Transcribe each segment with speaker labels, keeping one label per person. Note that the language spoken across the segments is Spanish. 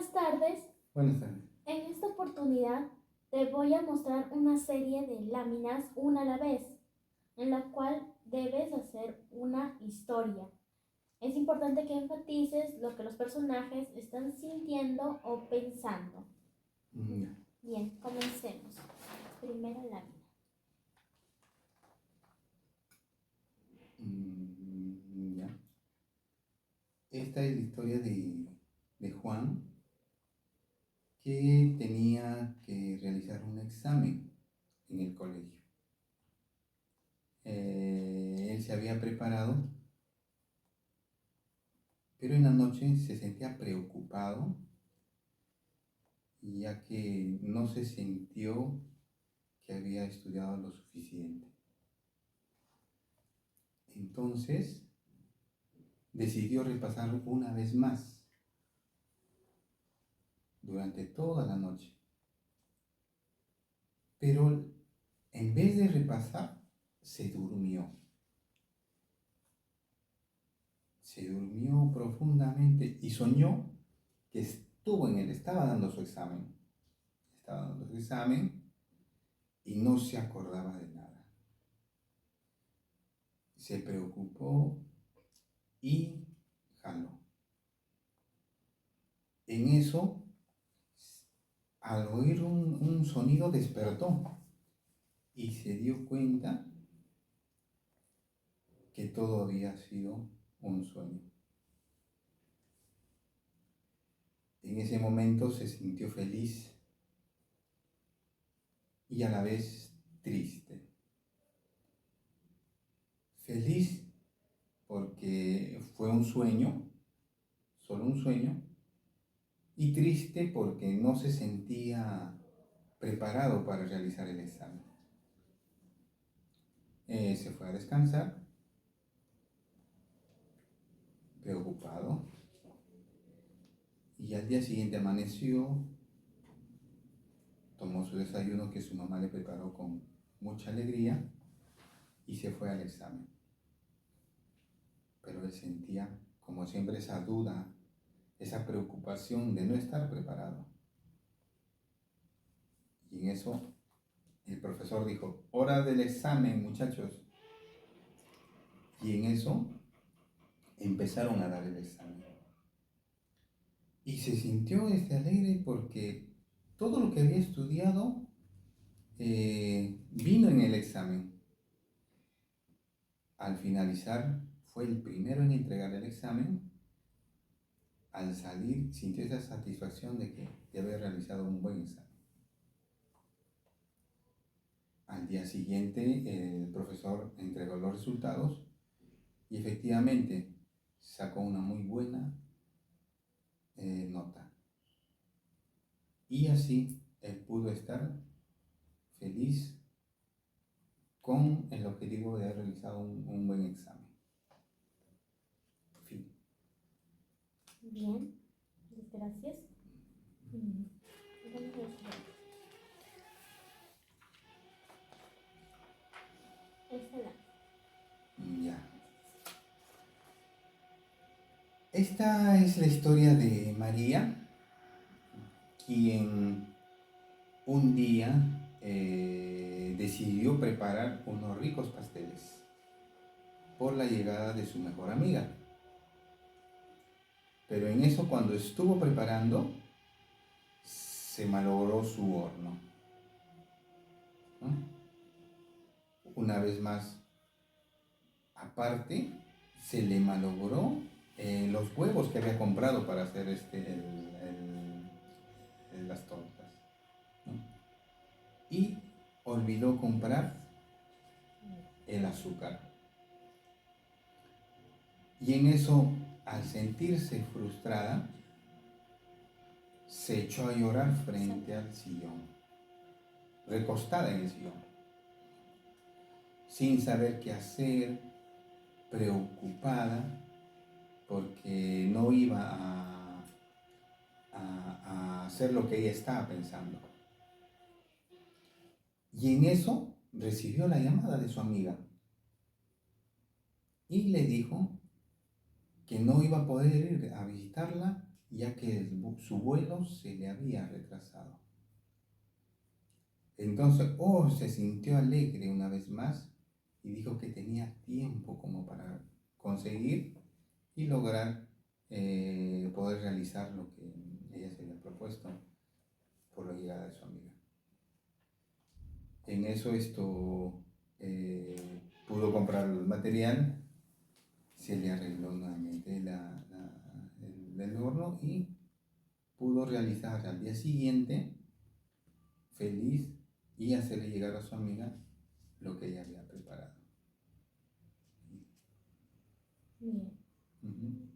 Speaker 1: Buenas tardes.
Speaker 2: Buenas tardes.
Speaker 1: En esta oportunidad te voy a mostrar una serie de láminas una a la vez, en la cual debes hacer una historia. Es importante que enfatices lo que los personajes están sintiendo o pensando.
Speaker 2: Ya.
Speaker 1: Bien, comencemos. Primera lámina.
Speaker 2: Ya. Esta es la historia de Juan, que tenía que realizar un examen en el colegio. Él se había preparado, pero en la noche se sentía preocupado, ya que no se sintió que había estudiado lo suficiente. Entonces decidió repasar una vez más durante toda la noche. Pero en vez de repasar, se durmió. Se durmió profundamente y soñó que estaba dando su examen. Estaba dando su examen y no se acordaba de nada. Se preocupó y jaló. En eso, al oír un sonido, despertó y se dio cuenta que todo había sido un sueño. En ese momento se sintió feliz y a la vez triste. Feliz porque fue un sueño, solo un sueño, y triste porque no se sentía preparado para realizar el examen. Se fue a descansar, preocupado, y al día siguiente amaneció, tomó su desayuno que su mamá le preparó con mucha alegría y se fue al examen. Pero él sentía, como siempre, esa duda, esa preocupación de no estar preparado. Y en eso el profesor dijo: hora del examen, muchachos. Y en eso empezaron a dar el examen. Y se sintió alegre porque todo lo que había estudiado vino en el examen. Al finalizar, fue el primero en entregar el examen. Al salir, sintió esa satisfacción de haber realizado un buen examen. Al día siguiente, el profesor entregó los resultados y efectivamente sacó una muy buena nota. Y así él pudo estar feliz con el objetivo de haber realizado un buen examen. Fin.
Speaker 1: Bien, gracias. Esta lámina.
Speaker 2: Ya. Esta es la historia de María, quien un día decidió preparar unos ricos pasteles por la llegada de su mejor amiga. Pero en eso, cuando estuvo preparando, se malogró su horno, ¿no? Una vez más, aparte, se le malogró los huevos que había comprado para hacer las tortas, ¿no? Y olvidó comprar el azúcar. Y en eso, al sentirse frustrada, se echó a llorar frente al sillón, recostada en el sillón, sin saber qué hacer, preocupada, porque no iba a hacer lo que ella estaba pensando. Y en eso recibió la llamada de su amiga y le dijo que no iba a poder ir a visitarla ya que su vuelo se le había retrasado. Entonces, se sintió alegre una vez más y dijo que tenía tiempo como para conseguir y lograr poder realizar lo que ella se había propuesto por la llegada de su amiga. En eso pudo comprar el material, se le arregló nuevamente el horno y pudo realizar al día siguiente, feliz, y hacerle llegar a su amiga lo que ella había preparado.
Speaker 1: Bien.
Speaker 2: Uh-huh.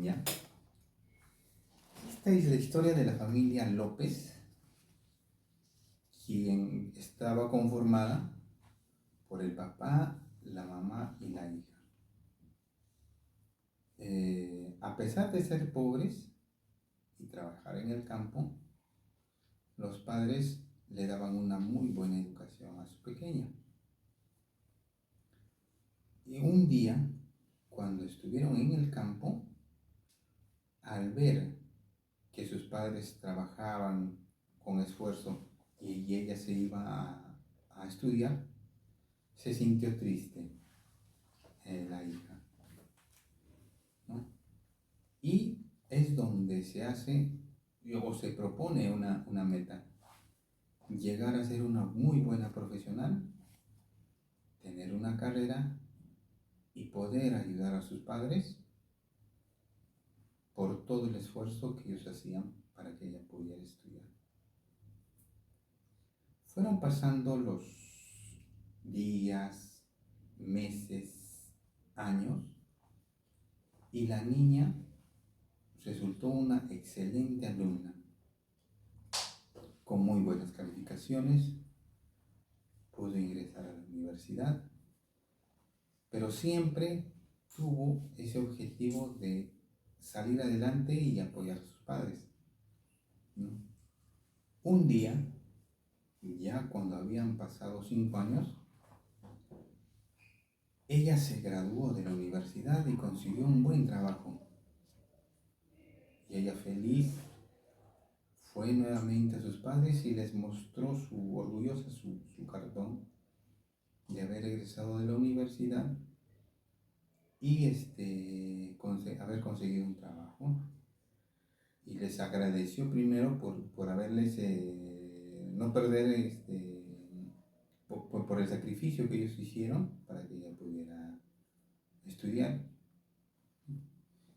Speaker 2: Ya. Esta es la historia de la familia López, quien estaba conformada por el papá, la mamá y la hija. A pesar de ser pobres y trabajar en el campo, los padres le daban una muy buena educación a su pequeña. Y un día, cuando estuvieron en el campo, al ver que sus padres trabajaban con esfuerzo y ella se iba a estudiar, se sintió triste la hija, ¿no? Y es donde se hace o se propone una meta: llegar a ser una muy buena profesional, tener una carrera y poder ayudar a sus padres por todo el esfuerzo que ellos hacían para que ella pudiera estudiar. Fueron pasando los días, meses, años, y la niña resultó una excelente alumna, con muy buenas calificaciones, pudo ingresar a la universidad, pero siempre tuvo ese objetivo de salir adelante y apoyar a sus padres, ¿no? Un día, ya cuando habían pasado 5 años, ella se graduó de la universidad y consiguió un buen trabajo. Y ella, feliz, fue nuevamente a sus padres y les mostró orgullosa su cartón de haber egresado de la universidad y haber conseguido un trabajo. Y les agradeció primero por haberles no perder por el sacrificio que ellos hicieron para que ella pudiera estudiar.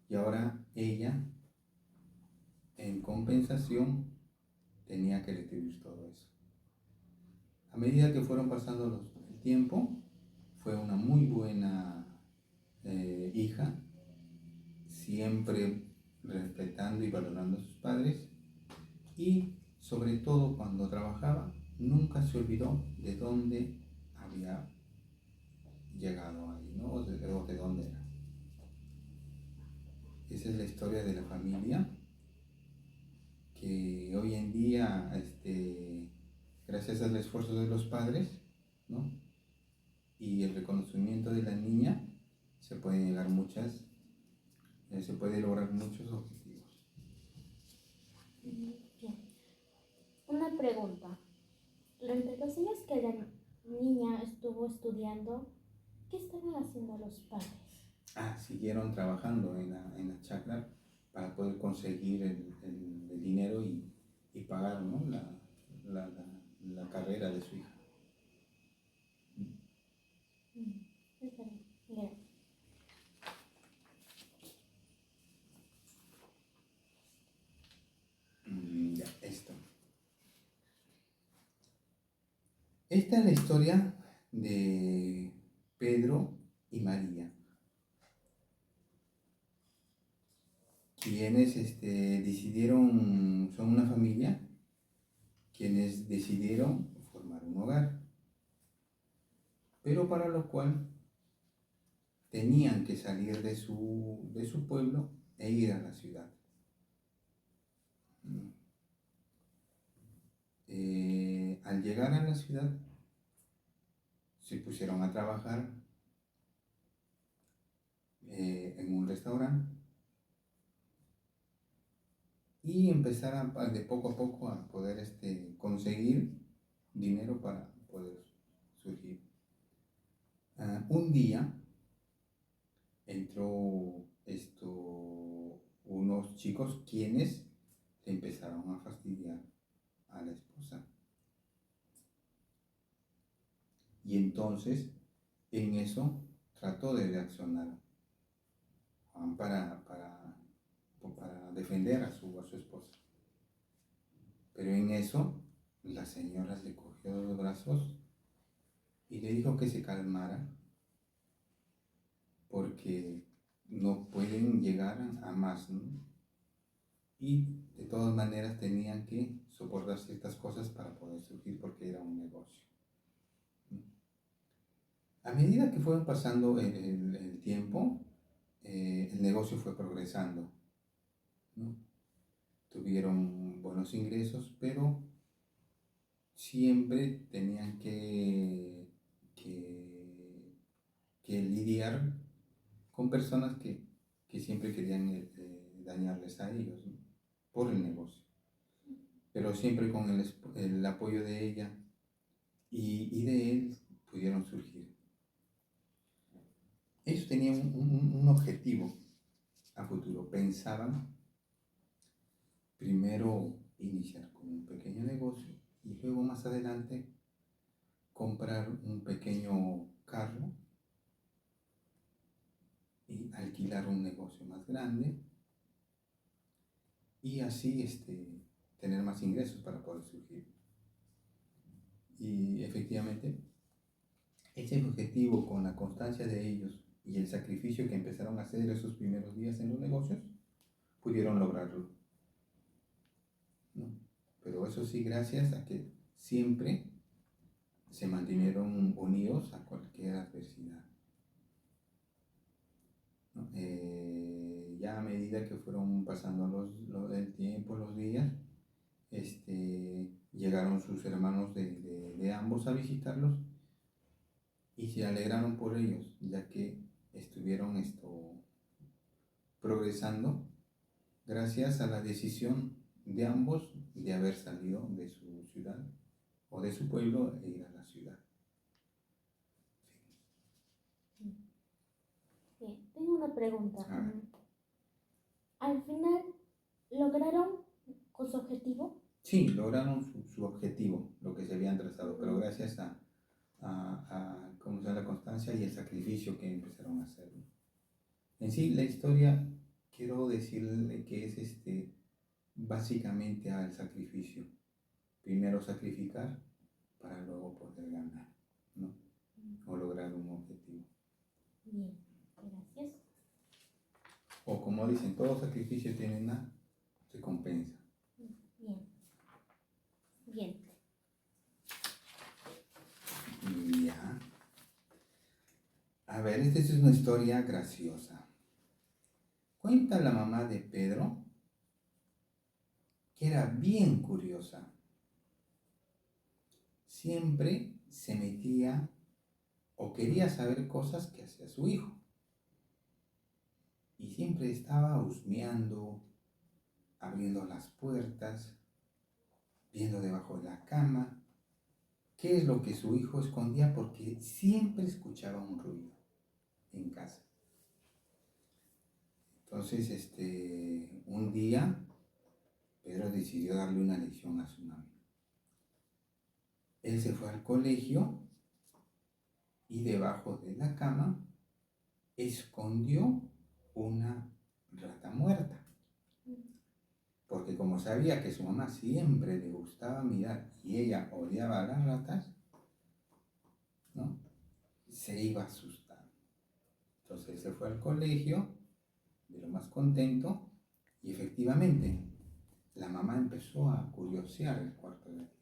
Speaker 2: Y ahora ella, en compensación, tenía que recibir todo eso. A medida que fueron pasando el tiempo, fue una muy buena hija, siempre respetando y valorando a sus padres, y sobre todo cuando trabajaba nunca se olvidó de dónde había llegado ahí, ¿no? O de dónde era. Esa es la historia de la familia que hoy en día, gracias al esfuerzo de los padres, ¿no?, y el reconocimiento de la niña, se puede lograr muchos objetivos.
Speaker 1: Bien. Una pregunta. Durante los años que la niña estuvo estudiando, ¿qué estaban haciendo los padres?
Speaker 2: Siguieron trabajando en la chacra para poder conseguir el dinero y pagar, ¿no?, la carrera de su hija.
Speaker 1: Bien.
Speaker 2: Ya, esto. Esta es la historia de Pedro y María, quienes son una familia, quienes decidieron formar un hogar, pero para lo cual tenían que salir de su pueblo e ir a la ciudad. al llegar a la ciudad, se pusieron a trabajar en un restaurante y empezaron de poco a poco a poder conseguir dinero para poder surgir. Un día entró unos chicos quienes le empezaron a fastidiar a la esposa. Y entonces en eso trató de reaccionar para defender a su esposa. Pero en eso la señora le cogió de los brazos y le dijo que se calmara porque no pueden llegar a más, ¿no? Y de todas maneras tenían que soportar ciertas cosas para poder surgir porque era un negocio. A medida que fueron pasando el tiempo, el negocio fue progresando, ¿no? Tuvieron buenos ingresos, pero siempre tenían que lidiar con personas que siempre querían dañarles a ellos, ¿no? Por el negocio, pero siempre con el apoyo de ella y de él pudieron surgir. Ellos tenían un objetivo a futuro. Pensaban primero iniciar con un pequeño negocio y luego más adelante comprar un pequeño carro y alquilar un negocio más grande y así tener más ingresos para poder surgir. Y efectivamente, ese objetivo con la constancia de ellos y el sacrificio que empezaron a hacer esos primeros días en los negocios, pudieron lograrlo, ¿no? Pero eso sí, gracias a que siempre se mantuvieron unidos a cualquier adversidad, ¿no? Ya a medida que fueron pasando el tiempo, los días, llegaron sus hermanos de ambos a visitarlos y se alegraron por ellos, ya que estuvieron progresando gracias a la decisión de ambos de haber salido de su ciudad o de su pueblo e ir a la ciudad.
Speaker 1: Bien, tengo una pregunta.
Speaker 2: Ah.
Speaker 1: ¿Al final lograron con su objetivo?
Speaker 2: Sí, lograron su objetivo, lo que se habían trazado, pero gracias a ¿cómo se llama? La constancia y el sacrificio que empezaron a hacer, ¿no? En sí, la historia, quiero decirle que es básicamente al sacrificio. Primero sacrificar para luego poder ganar, ¿no? O lograr un objetivo.
Speaker 1: Bien, gracias.
Speaker 2: O como dicen, todo sacrificio tiene una recompensa.
Speaker 1: Bien. Bien.
Speaker 2: Ya. A ver, esta es una historia graciosa. Cuenta la mamá de Pedro que era bien curiosa. Siempre se metía o quería saber cosas que hacía su hijo. Y siempre estaba husmeando, abriendo las puertas, viendo debajo de la cama qué es lo que su hijo escondía porque siempre escuchaba un ruido en casa. Entonces, un día Pedro decidió darle una lección a su mamá. Él se fue al colegio y debajo de la cama escondió una rata muerta. Porque como sabía que su mamá siempre le gustaba mirar y ella odiaba a las ratas, ¿no? Se iba a asustar. Entonces él se fue al colegio de lo más contento y efectivamente la mamá empezó a curiosear el cuarto del hijo.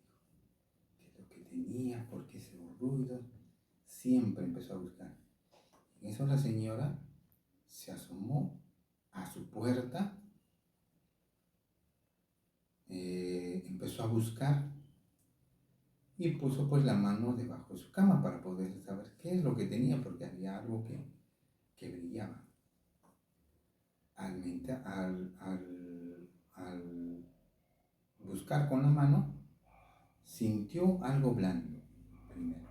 Speaker 2: ¿Qué es lo que tenía? ¿Por qué esos ruidos? Siempre empezó a buscar. En eso la señora se asomó a su puerta, empezó a buscar y puso pues la mano debajo de su cama para poder saber qué es lo que tenía, porque había algo que brillaba. Al buscar con la mano, sintió algo blando primero.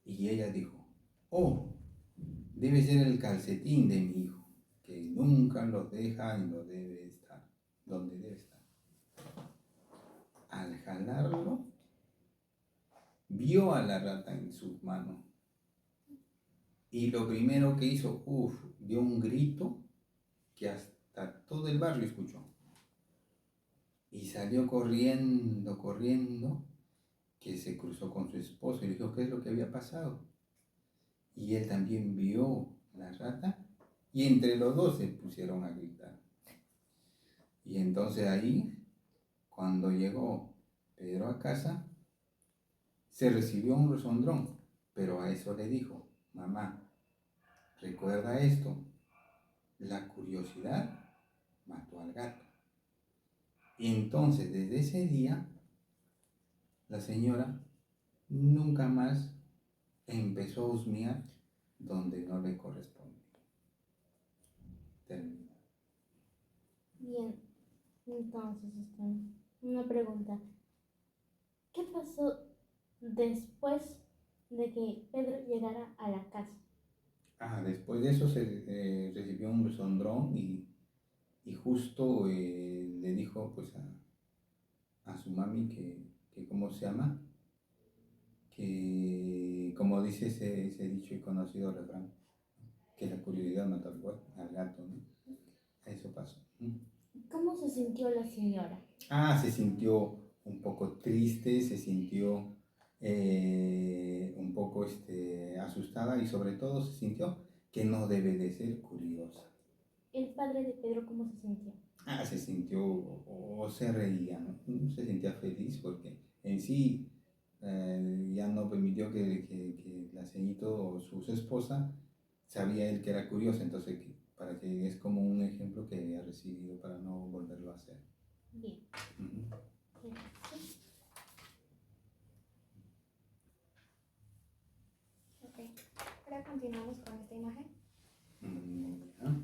Speaker 2: Y ella dijo, oh, debe ser el calcetín de mi hijo, que nunca lo deja y lo debe estar, donde debe estar. Al jalarlo, vio a la rata en sus manos. Y lo primero que hizo, dio un grito que hasta todo el barrio escuchó. Y salió corriendo, corriendo, que se cruzó con su esposo y le dijo qué es lo que había pasado. Y él también vio la rata y entre los dos se pusieron a gritar. Y entonces ahí, cuando llegó Pedro a casa, se recibió un resondrón, pero a eso le dijo, mamá, recuerda esto, la curiosidad mató al gato. Y entonces desde ese día, la señora nunca más empezó a husmear donde no le corresponde. Termina.
Speaker 1: Bien, entonces, una pregunta. ¿Qué pasó después de que Pedro llegara a la casa?
Speaker 2: Después de eso se recibió un resondrón y justo le dijo pues a su mami que ¿cómo se llama? Que como dice ese dicho y conocido refrán, que la curiosidad mata al gato, ¿no? Eso pasó.
Speaker 1: ¿Cómo se sintió la señora?
Speaker 2: Se sintió un poco triste, se sintió un poco asustada y sobre todo se sintió que no debe de ser curiosa.
Speaker 1: ¿El padre de Pedro cómo se sintió?
Speaker 2: Se sintió o se reía, ¿no? Se sentía feliz porque en sí ya no permitió que la ceñito o su esposa sabía él que era curiosa, entonces para que es como un ejemplo que ha recibido para no volverlo a hacer.
Speaker 1: Bien.
Speaker 2: Uh-huh.
Speaker 3: Ok, ahora continuamos con esta imagen.
Speaker 2: Ya.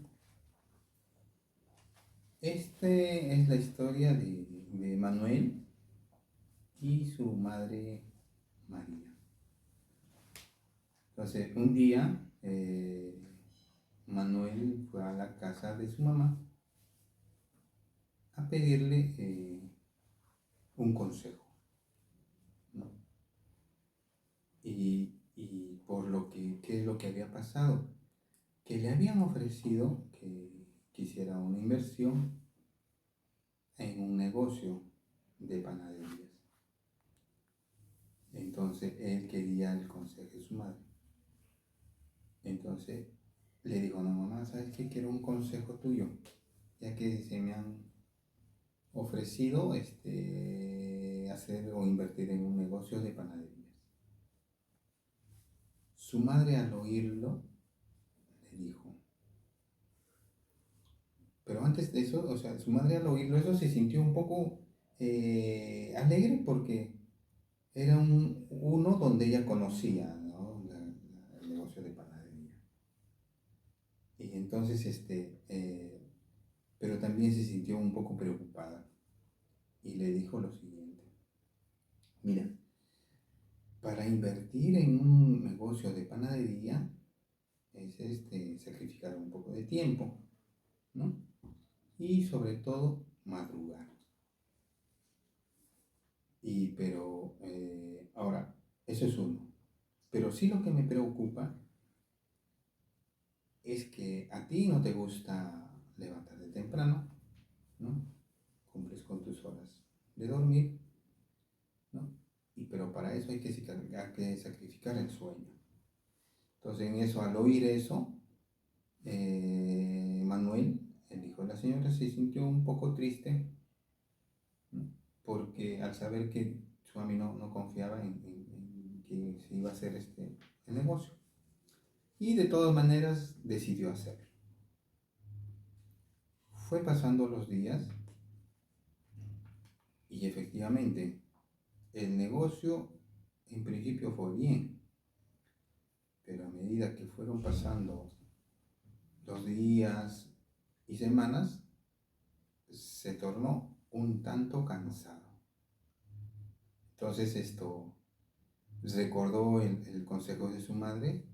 Speaker 2: Este es la historia de Manuel y su madre María. Entonces, un día Manuel fue a la casa de su mamá a pedirle un consejo, ¿no? Y por lo ¿qué es lo que había pasado? Que le habían ofrecido que hiciera una inversión en un negocio de panaderías. Entonces él quería el consejo de su madre. Entonces le dijo, no mamá, ¿sabes qué? Quiero un consejo tuyo, ya que se me han ofrecido hacer o invertir en un negocio de panaderías. Su madre al oírlo le dijo, pero antes de eso, o sea, su madre al oírlo eso se sintió un poco alegre porque era uno donde ella conocía, ¿no? El negocio de panadería. Y entonces, pero también se sintió un poco preocupada y le dijo lo siguiente, mira, para invertir en un negocio de panadería es sacrificar un poco de tiempo, ¿no? Y sobre todo madrugar. Pero ahora, eso es uno. Pero sí lo que me preocupa es que a ti no te gusta levantarte temprano, ¿no? Cumples con tus horas de dormir, ¿no? Pero para eso hay que sacrificar el sueño. Entonces en eso, al oír eso, Manuel, el hijo de la señora, se sintió un poco triste, ¿no? Porque al saber que su mami no confiaba en que se iba a hacer el negocio. Y de todas maneras decidió hacerlo. Fue pasando los días y efectivamente el negocio en principio fue bien, pero a medida que fueron pasando los días y semanas, se tornó un tanto cansado. Entonces esto recordó el consejo de su madre,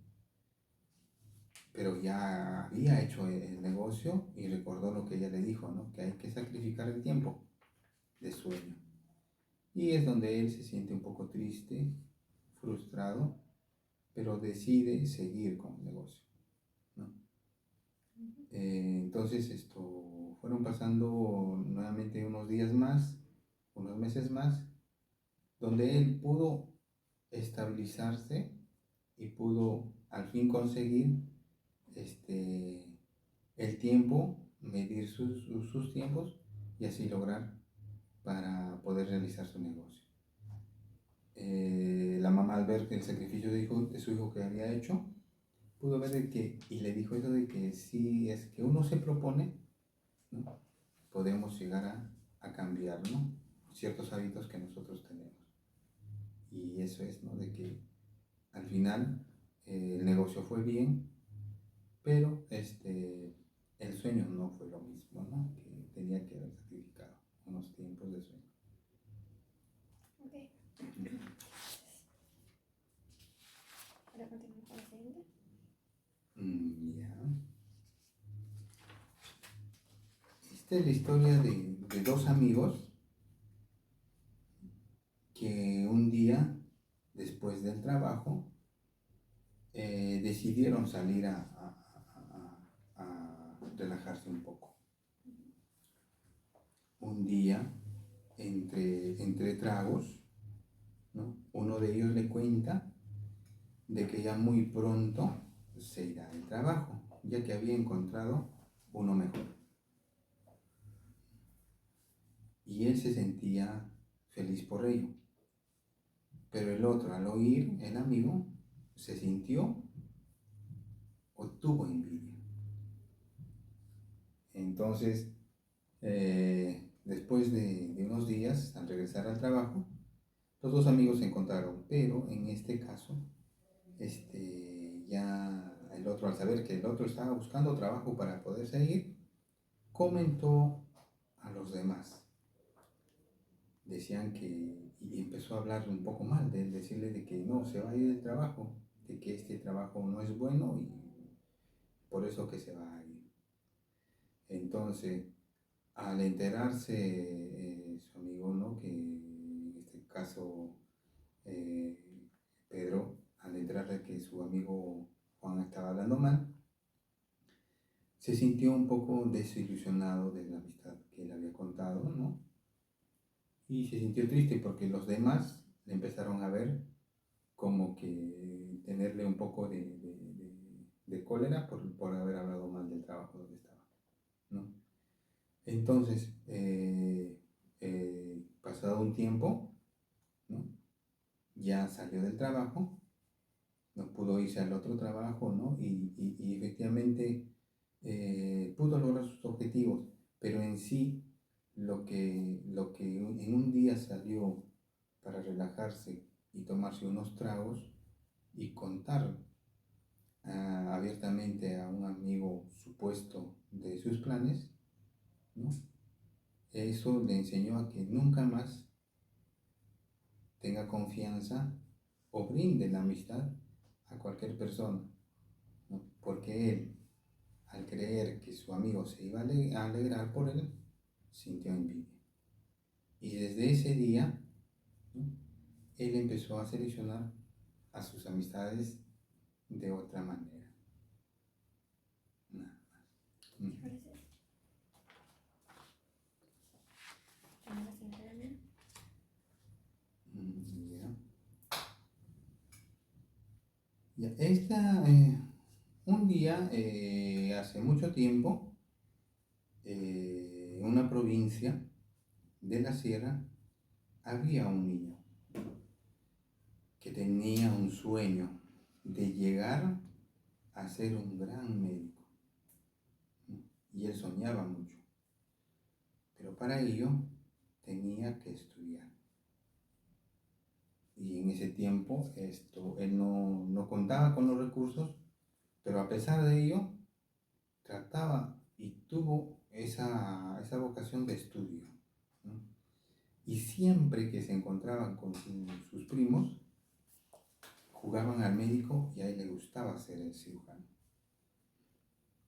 Speaker 2: pero ya había hecho el negocio y recordó lo que ella le dijo, ¿no? Que hay que sacrificar el tiempo de sueño. Y es donde él se siente un poco triste, frustrado, pero decide seguir con el negocio, ¿no? Entonces fueron pasando nuevamente unos días más, unos meses más, donde él pudo estabilizarse y pudo al fin conseguir el tiempo, medir sus tiempos y así lograr para poder realizar su negocio. La mamá, al ver el sacrificio de su hijo que había hecho, pudo ver y le dijo eso de que si es que uno se propone, ¿no? Podemos llegar a cambiar, ¿no? Ciertos hábitos que nosotros tenemos. Y eso es, ¿no? De que al final el negocio fue bien, pero el sueño no fue lo mismo, ¿no? Que tenía que haber sacrificado unos tiempos de sueño.
Speaker 3: Ok. Ahora continuamos con la siguiente.
Speaker 2: Ya. Esta es la historia de dos amigos que un día, después del trabajo, decidieron salir a relajarse un poco. Un día, entre tragos, ¿no? Uno de ellos le cuenta de que ya muy pronto se irá del trabajo, ya que había encontrado uno mejor. Y él se sentía feliz por ello. Pero el otro, al oír, el amigo, se sintió o tuvo envidia. Entonces, después de unos días, al regresar al trabajo, los dos amigos se encontraron, pero en este caso, ya el otro, al saber que el otro estaba buscando trabajo para poder seguir, comentó a los demás. Decían y empezó a hablar un poco mal de él, decirle de que no, se va a ir del trabajo, de que este trabajo no es bueno y por eso que se va a ir. Entonces, al enterarse su amigo, ¿no? Que en este caso eh, Pedro, al enterarse que su amigo Juan estaba hablando mal, se sintió un poco desilusionado de la amistad que él había contado, ¿no? Y se sintió triste porque los demás le empezaron a ver como que tenerle un poco de cólera por haber hablado mal del trabajo donde estaba, ¿no? Entonces, pasado un tiempo, ¿no? Ya salió del trabajo, no pudo irse al otro trabajo, ¿no? Y efectivamente pudo lograr sus objetivos, pero en sí lo que en un día salió para relajarse y tomarse unos tragos y contar abiertamente a un amigo supuesto de sus planes, ¿no? Eso le enseñó a que nunca más tenga confianza o brinde la amistad a cualquier persona, ¿no? Porque él, al creer que su amigo se iba a alegrar por él, sintió envidia. Y desde ese día, ¿no? Él empezó a seleccionar a sus amistades de otra manera. Nada más.
Speaker 3: Gracias. Tenemos la siguiente, Daniel.
Speaker 2: Ya. Un día, hace mucho tiempo, en una provincia de la sierra, había un niño que tenía un sueño de llegar a ser un gran médico. Y él soñaba mucho. Pero para ello tenía que estudiar. Y en ese tiempo él no contaba con los recursos, pero a pesar de ello, trataba y tuvo esa vocación de estudio, ¿no? Y siempre que se encontraban con sus primos, jugaban al médico y a él le gustaba ser el cirujano.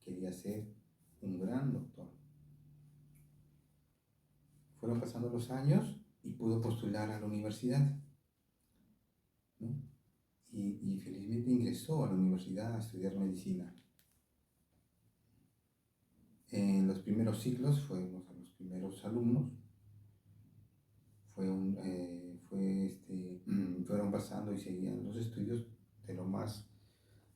Speaker 2: Quería ser un gran doctor. Fueron pasando los años y pudo postular a la universidad, ¿no? Y felizmente ingresó a la universidad a estudiar medicina. En los primeros ciclos fuimos a los primeros alumnos, fueron pasando y seguían los estudios de lo más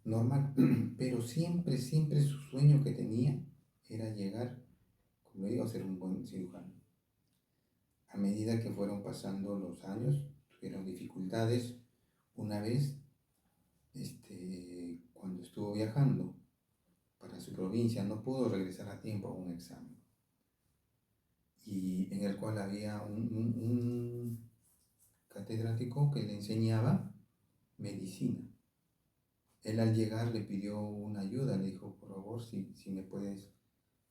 Speaker 2: normal, pero siempre su sueño que tenía era llegar, como digo, a ser un buen cirujano. A medida que fueron pasando los años, tuvieron dificultades. Una vez, cuando estuvo viajando para su provincia, no pudo regresar a tiempo a un examen, y en el cual había un catedrático que le enseñaba medicina. Él al llegar le pidió una ayuda, le dijo, por favor, si me puedes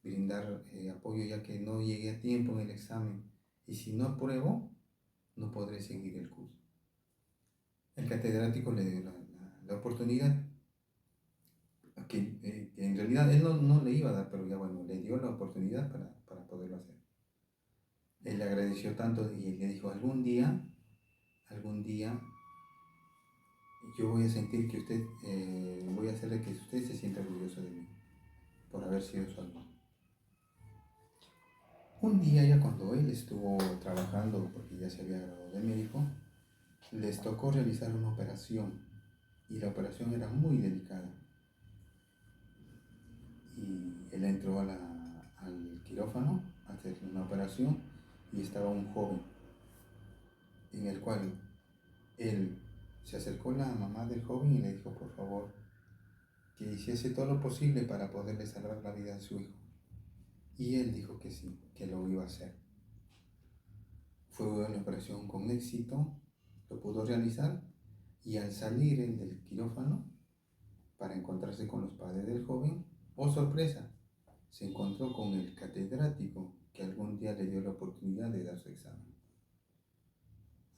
Speaker 2: brindar apoyo, ya que no llegué a tiempo en el examen, y si no apruebo, no podré seguir el curso. El catedrático le dio la oportunidad, que en realidad él no le iba a dar, pero ya bueno, le dio la oportunidad para poderlo hacer. Él le agradeció tanto y le dijo, algún día, yo voy a sentir que voy a hacerle que usted se sienta orgulloso de mí por haber sido su alumno. Un día, ya cuando él estuvo trabajando, porque ya se había graduado de médico, les tocó realizar una operación, y la operación era muy delicada. Y él entró al quirófano a hacer una operación, y estaba un joven, en el cual él se acercó a la mamá del joven y le dijo, por favor, que hiciese todo lo posible para poderle salvar la vida a su hijo. Y él dijo que sí, que lo iba a hacer. Fue una operación con éxito, lo pudo realizar, y al salir él del quirófano para encontrarse con los padres del joven, oh sorpresa, se encontró con el catedrático que algún día le dio la oportunidad de dar su examen.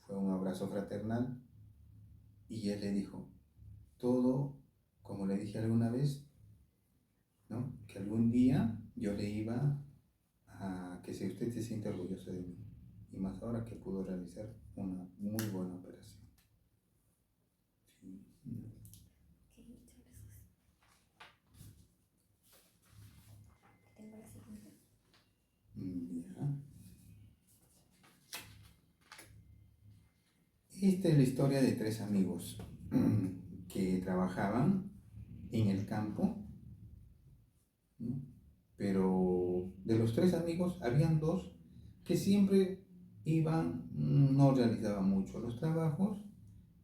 Speaker 2: Fue un abrazo fraternal, y él le dijo, todo, como le dije alguna vez, ¿no?, que algún día yo le iba a que si usted se siente orgulloso de mí, y más ahora que pudo realizar una muy buena operación. Sí.
Speaker 3: Tengo la siguiente.
Speaker 2: Ya. Esta es la historia de tres amigos que trabajaban en el campo, ¿no? Pero de los tres amigos habían dos que siempre iban, no realizaban mucho los trabajos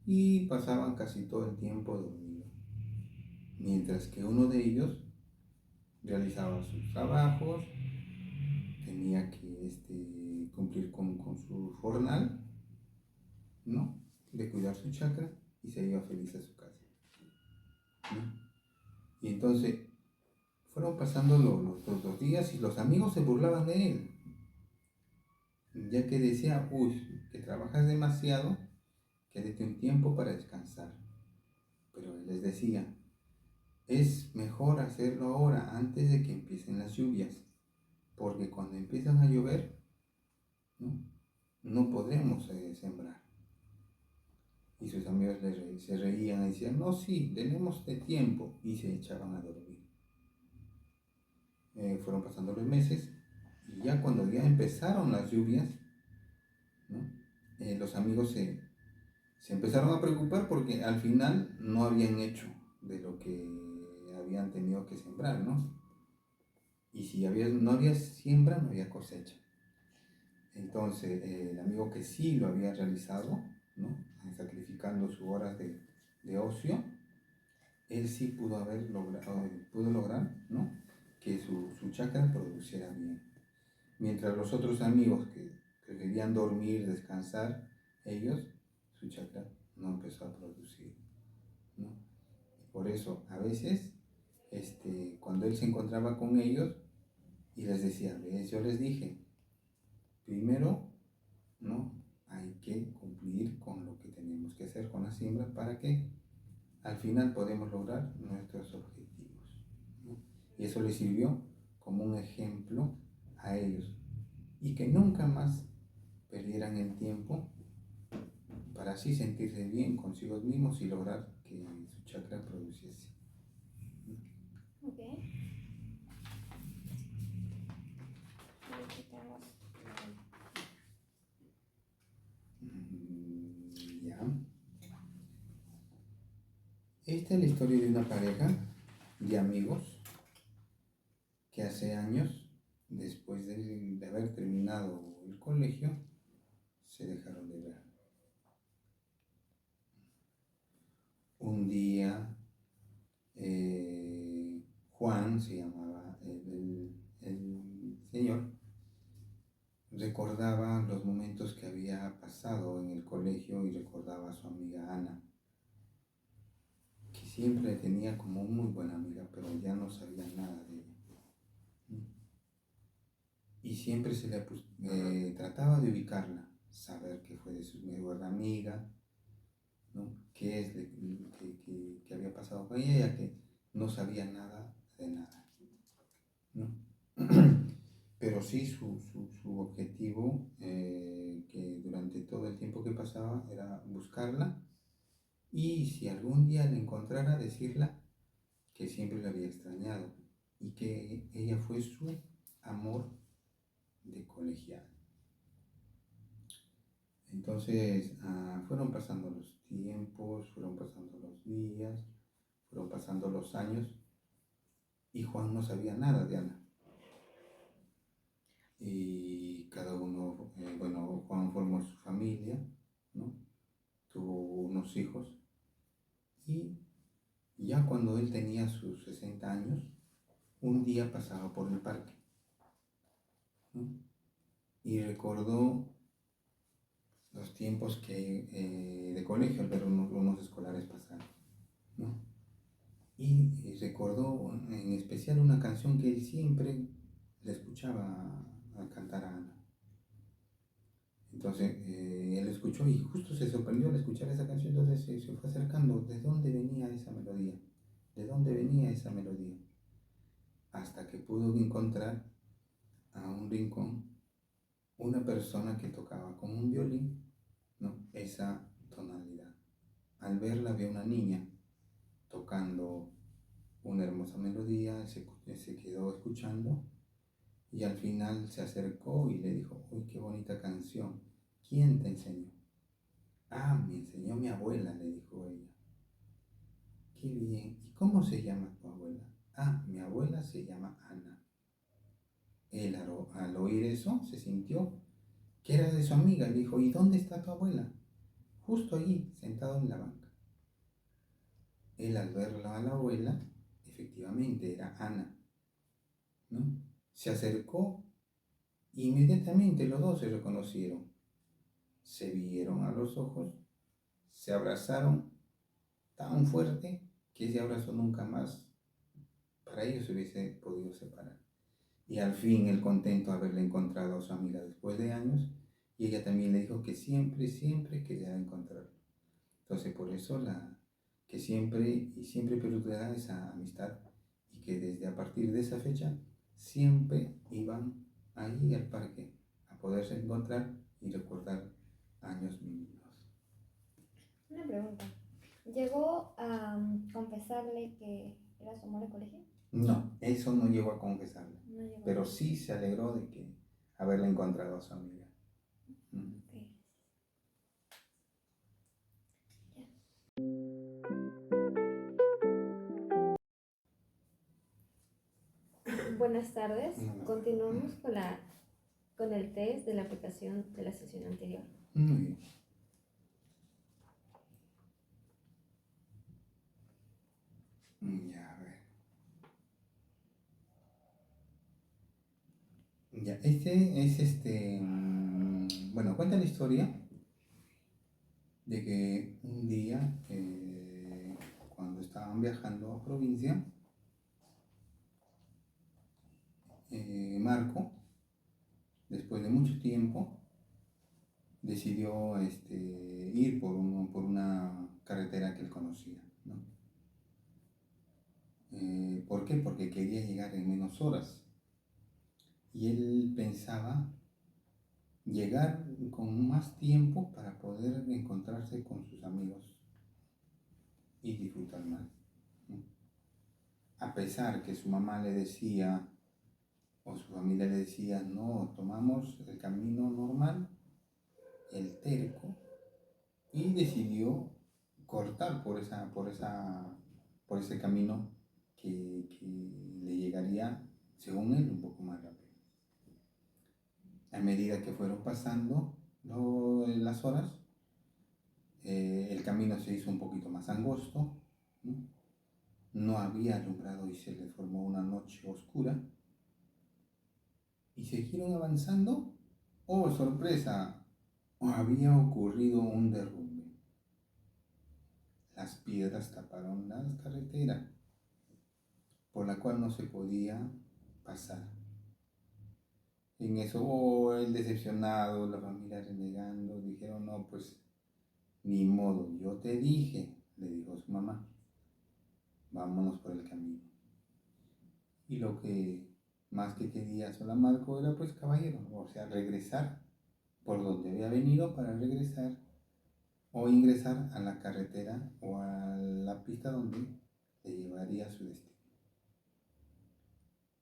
Speaker 2: y pasaban casi todo el tiempo dormido, mientras que uno de ellos realizaba sus trabajos, tenía que cumplir con su jornal, ¿no?, de cuidar su chakra, y se iba feliz a su casa, ¿no? Y entonces fueron pasando los días, y los amigos se burlaban de él, ya que decía, uy, que trabajas demasiado, quédate un tiempo para descansar. Pero él les decía, es mejor hacerlo ahora, antes de que empiecen las lluvias, porque cuando empiezan a llover, no podremos sembrar. Y sus amigos se reían y decían, no, sí, tenemos de tiempo, y se echaban a dormir. Fueron pasando los meses, y ya cuando ya empezaron las lluvias, ¿no?, los amigos se empezaron a preocupar, porque al final no habían hecho de lo que habían tenido que sembrar, ¿no? Y si no había siembra, no había cosecha. Entonces, el amigo que sí lo había realizado, ¿no?, sacrificando sus horas de ocio, él sí pudo lograr, ¿no?, que su chakra produciera bien. Mientras los otros amigos que querían dormir, descansar, ellos, su chakra no empezó a producir, ¿no? Por eso, a veces, cuando él se encontraba con ellos y les decía, ¿ves? Yo les dije, primero, ¿no? Hay que cumplir con lo que tenemos que hacer con la siembra para que al final podamos lograr nuestros objetivos, ¿no? Y eso les sirvió como un ejemplo a ellos y que nunca más perdieran el tiempo para así sentirse bien consigo mismos y lograr que su chakra produciese.
Speaker 3: Ok. Y aquí tenemos
Speaker 2: Ya. Esta es la historia de una pareja de amigos que hace años, después de haber terminado el colegio, se dejaron de ver. Un día, Juan, se llamaba el señor, recordaba los momentos que había pasado en el colegio y recordaba a su amiga Ana, que siempre tenía como muy buena amiga, pero ya no sabía nada de ella. Y siempre trataba de ubicarla, saber qué fue de su mejor amiga, ¿no? Qué es que había pasado con ella, ya que no sabía nada de nada, ¿no? Pero sí su objetivo, que durante todo el tiempo que pasaba, era buscarla y si algún día la encontrara, decirla que siempre la había extrañado y que ella fue su amor de colegial. Entonces, fueron pasando los tiempos, fueron pasando los días, fueron pasando los años y Juan no sabía nada de Ana. Y cada uno, Juan formó su familia, ¿no? Tuvo unos hijos y ya cuando él tenía sus 60 años, un día pasaba por el parque, ¿no? Y recordó los tiempos de colegio al ver unos escolares pasar, ¿no? Y recordó en especial una canción que él siempre le escuchaba a cantar a Ana. Entonces él escuchó y justo se sorprendió al escuchar esa canción, entonces se fue acercando. ¿De dónde venía esa melodía? ¿De dónde venía esa melodía? Hasta que pudo encontrar a un rincón una persona que tocaba con un violín, ¿no? Esa tonalidad. Al verla vio una niña tocando una hermosa melodía, se quedó escuchando y al final se acercó y le dijo, uy, qué bonita canción, ¿quién te enseñó? Ah, me enseñó mi abuela, le dijo ella. Qué bien, ¿y cómo se llama tu abuela? Ah, mi abuela se llama Ana. Él al oír eso se sintió que era de su amiga, le dijo, ¿y dónde está tu abuela? Justo allí, sentado en la banca. Él al verla a la abuela, efectivamente era Ana, ¿no? Se acercó e inmediatamente los dos se reconocieron, se vieron a los ojos, se abrazaron tan fuerte que ese abrazo nunca más para ellos se hubiese podido separar. Y al fin él contento de haberle encontrado a su amiga después de años, y ella también le dijo que siempre, siempre quería encontrarlo. Entonces por eso que siempre y siempre perdurará esa amistad y que desde a partir de esa fecha siempre iban ahí al parque a poderse encontrar y recordar años vividos.
Speaker 3: una pregunta. ¿Llegó a confesarle que era su amor de colegio?
Speaker 2: No, eso no llegó a confesarle,
Speaker 3: No llegó.
Speaker 2: pero sí se alegró de que haberle encontrado a su amiga.
Speaker 3: Ok. Buenas tardes. Continuamos con el test de la aplicación de la sesión anterior.
Speaker 2: Muy bien. Ya, a ver. Ya, este es bueno, cuenta la historia de que un día, cuando estaban viajando a provincia, Marco, después de mucho tiempo, decidió ir por una carretera que él conocía, ¿no? ¿Por qué? Porque quería llegar en menos horas. Y él pensaba llegar con más tiempo para poder encontrarse con sus amigos y disfrutar más, ¿no? A pesar que su mamá le decía o su familia le decía, no, tomamos el camino normal, el terco, y decidió cortar por ese camino que le llegaría, según él, un poco más rápido. A medida que fueron pasando las horas, el camino se hizo un poquito más angosto, ¿no? No había alumbrado y se les formó una noche oscura. Y siguieron avanzando. ¡Oh, sorpresa! Había ocurrido un derrumbe. Las piedras taparon la carretera, por la cual no se podía pasar. En eso, oh, el decepcionado, la familia renegando, dijeron, no, pues, ni modo, yo te dije, le dijo su mamá, vámonos por el camino. Y lo que más que quería Marco era, pues, caballero, o sea, regresar por donde había venido para regresar o ingresar a la carretera o a la pista donde le llevaría a su destino.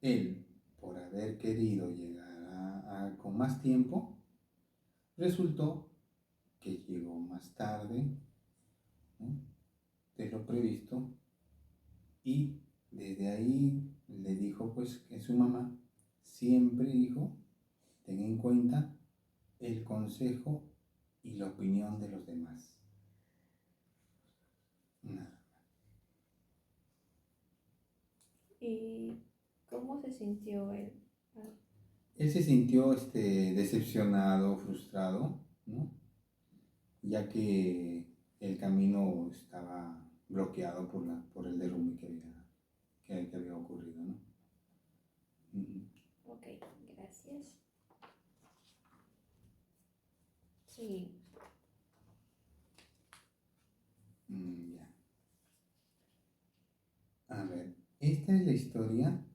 Speaker 2: Él, por haber querido llegar con más tiempo, resultó que llegó más tarde, ¿no?, de lo previsto, y desde ahí le dijo pues que su mamá siempre dijo, ten en cuenta el consejo y la opinión de los demás. Nada.
Speaker 3: ¿Y cómo se sintió él?
Speaker 2: Él se sintió decepcionado, frustrado, ¿no?, ya que el camino estaba bloqueado por el derrumbe que había ocurrido, ¿no?
Speaker 3: Ok, gracias. Sí.
Speaker 2: Ya. A ver, esta es la historia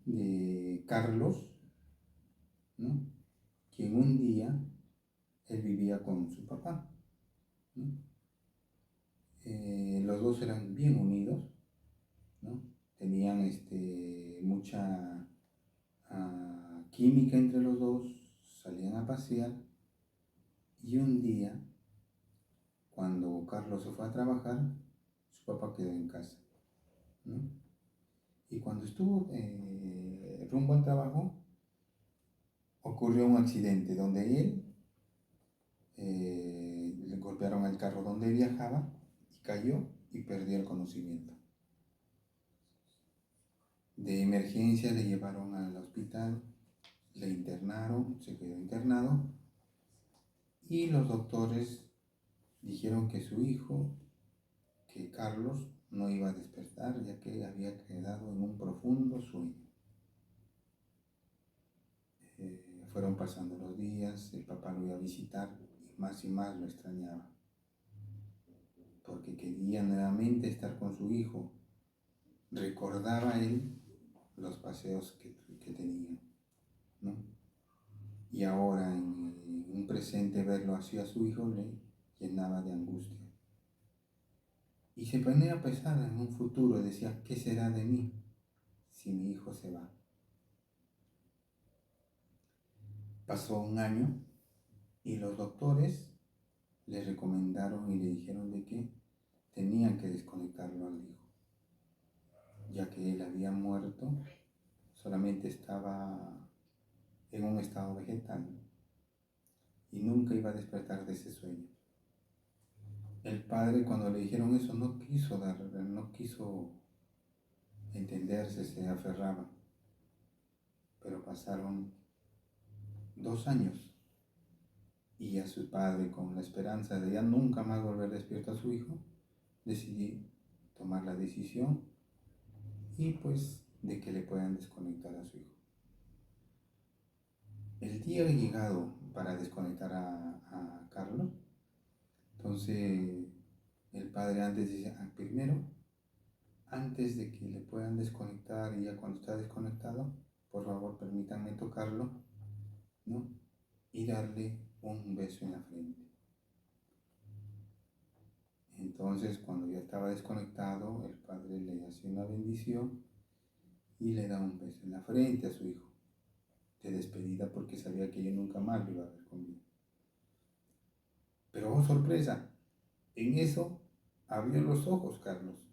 Speaker 2: de Carlos, ¿no?, que un día él vivía con su papá, ¿no? Los dos eran bien unidos, ¿no? Tenían mucha química entre los dos, salían a pasear, y un día, cuando Carlos se fue a trabajar, su papá quedó en casa, ¿no? Y cuando estuvo rumbo al trabajo, ocurrió un accidente donde él le golpearon el carro donde viajaba y cayó y perdió el conocimiento. De emergencia le llevaron al hospital, le internaron, se quedó internado, y los doctores dijeron que su hijo, que Carlos, no iba a despertar, ya que había quedado en un profundo sueño. Fueron pasando los días, el papá lo iba a visitar y más lo extrañaba, porque quería nuevamente estar con su hijo. Recordaba él los paseos que tenía, ¿no? Y ahora en un presente verlo así a su hijo le llenaba de angustia. Y se ponía a pensar en un futuro, decía, ¿qué será de mí si mi hijo se va? Pasó un año y los doctores le recomendaron y le dijeron de que tenían que desconectarlo al hijo, ya que él había muerto, solamente estaba en un estado vegetal y nunca iba a despertar de ese sueño. El padre, cuando le dijeron eso, no quiso entenderse, se aferraba. Pero pasaron 2 años Y a su padre, con la esperanza de ya nunca más volver despierto a su hijo, decidí tomar la decisión y pues de que le puedan desconectar a su hijo. El día llegado para desconectar a Carlos, entonces el padre antes dice, primero, antes de que le puedan desconectar y ya cuando está desconectado, por favor permítanme tocarlo, ¿no? Y darle un beso en la frente. Entonces cuando ya estaba desconectado, el padre le hace una bendición y le da un beso en la frente a su hijo, de despedida porque sabía que ella nunca más lo iba a ver conmigo. Pero oh sorpresa, en eso abrió los ojos Carlos.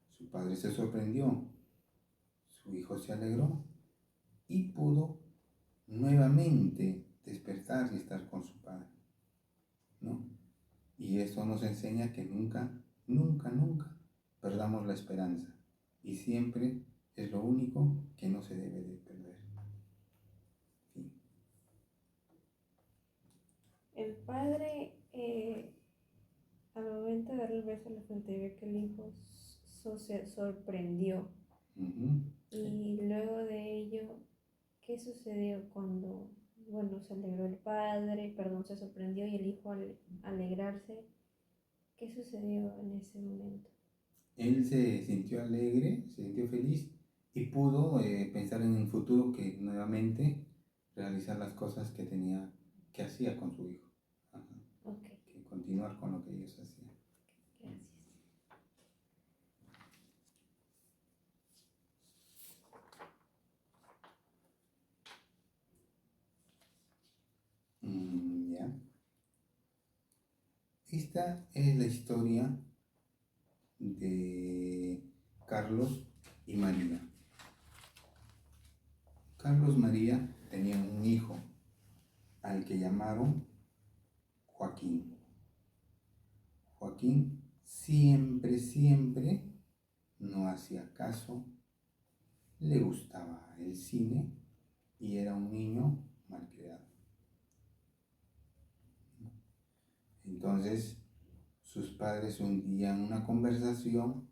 Speaker 2: Su padre se sorprendió, su hijo se alegró y pudo nuevamente despertar y estar con su padre, ¿no? Y eso nos enseña que nunca, nunca, nunca perdamos la esperanza y siempre es lo único que no se debe de perder. Sí.
Speaker 3: El padre, al momento de darle el beso a la frente, ve que el hijo se sorprendió. Y luego de ello, ¿qué sucedió cuando, se alegró el padre, se sorprendió y el hijo al alegrarse? ¿Qué sucedió en ese momento?
Speaker 2: Él se sintió alegre, se sintió feliz y pudo pensar en un futuro que nuevamente realizar las cosas que hacía con su hijo. Ajá.
Speaker 3: Okay.
Speaker 2: Que continuar con lo que ellos hacían.
Speaker 3: Gracias.
Speaker 2: Ya. Esta es la historia de Carlos y María. Carlos María tenían un hijo al que llamaron Joaquín. Joaquín siempre no hacía caso, le gustaba el cine y era un niño malcriado. Entonces sus padres un día en una conversación,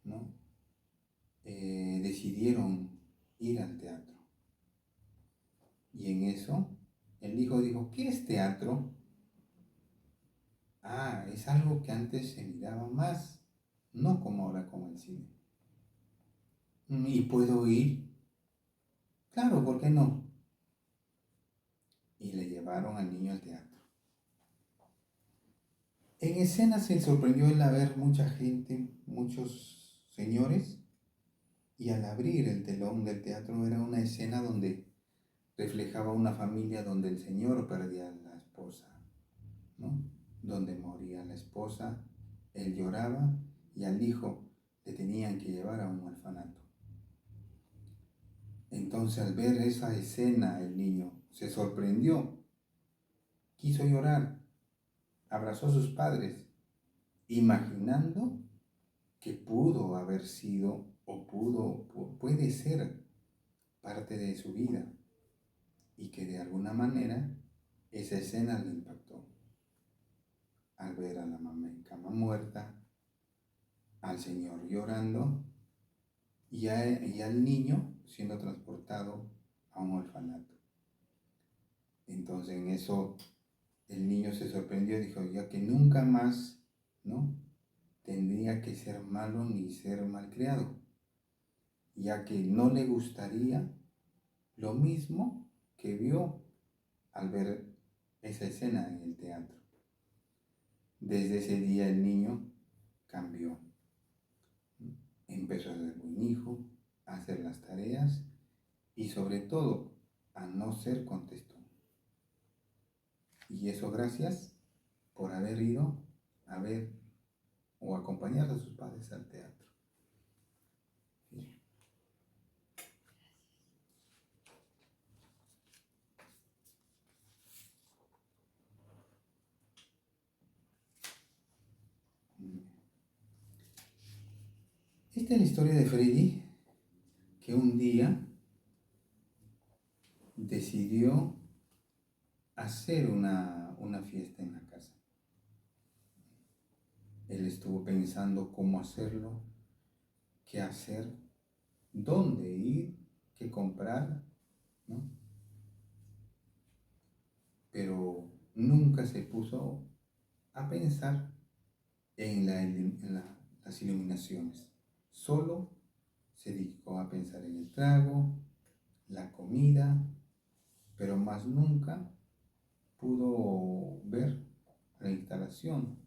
Speaker 2: ¿no? Decidieron ir al teatro. Y en eso el hijo dijo, ¿qué es teatro? Es algo que antes se miraba más, no como ahora como el cine. ¿Y puedo ir? Claro, ¿por qué no? Y le llevaron al niño al teatro. En escena se sorprendió el ver mucha gente, muchos señores, y al abrir el telón del teatro era una escena donde reflejaba una familia donde el señor perdía a la esposa, ¿no? Donde moría la esposa, él lloraba y al hijo le tenían que llevar a un orfanato. Entonces al ver esa escena el niño se sorprendió, quiso llorar, abrazó a sus padres, imaginando que pudo haber sido o puede ser parte de su vida y que de alguna manera esa escena le impactó. Al ver a la mamá en cama muerta, al señor llorando y al niño siendo transportado a un orfanato. Entonces en eso el niño se sorprendió y dijo, ya que nunca más, ¿no?, tendría que ser malo ni ser malcriado, ya que no le gustaría lo mismo que vio al ver esa escena en el teatro. Desde ese día el niño cambió. Empezó a ser buen hijo, a hacer las tareas y sobre todo a no ser contestón. Y eso gracias por haber ido a ver o acompañar a sus padres al teatro. Sí. Esta es la historia de Freddy, que un día decidió hacer una fiesta en la casa. Él estuvo pensando cómo hacerlo, qué hacer, dónde ir, qué comprar, ¿no? Pero nunca se puso a pensar en las iluminaciones. Solo se dedicó a pensar en el trago, la comida, pero más nunca pudo ver la instalación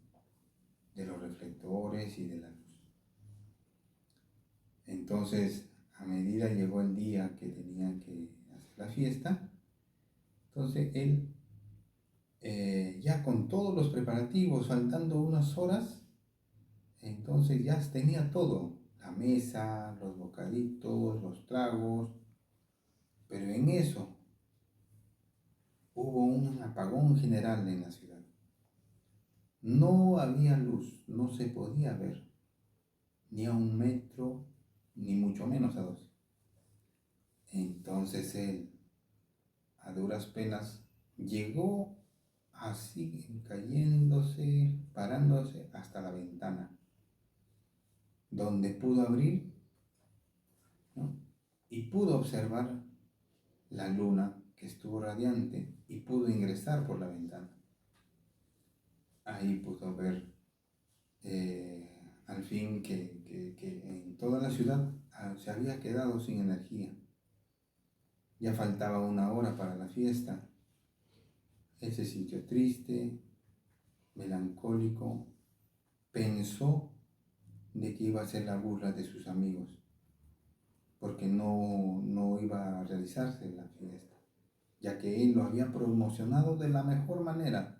Speaker 2: de los reflectores y de la luz. Entonces, a medida llegó el día que tenían que hacer la fiesta, entonces él, ya con todos los preparativos, faltando unas horas, entonces ya tenía todo, la mesa, los bocaditos, los tragos, pero en eso hubo un apagón general en la ciudad. No había luz, no se podía ver, ni a 1 metro, ni mucho menos a 2. Entonces él, a duras penas, llegó así, cayéndose, parándose hasta la ventana, donde pudo abrir, ¿no? Y pudo observar la luna que estuvo radiante y pudo ingresar por la ventana. Ahí pudo ver al fin que en toda la ciudad se había quedado sin energía. Ya faltaba 1 hora para la fiesta. Él se sintió triste, melancólico, pensó de que iba a ser la burla de sus amigos, porque no iba a realizarse la fiesta, ya que él lo había promocionado de la mejor manera,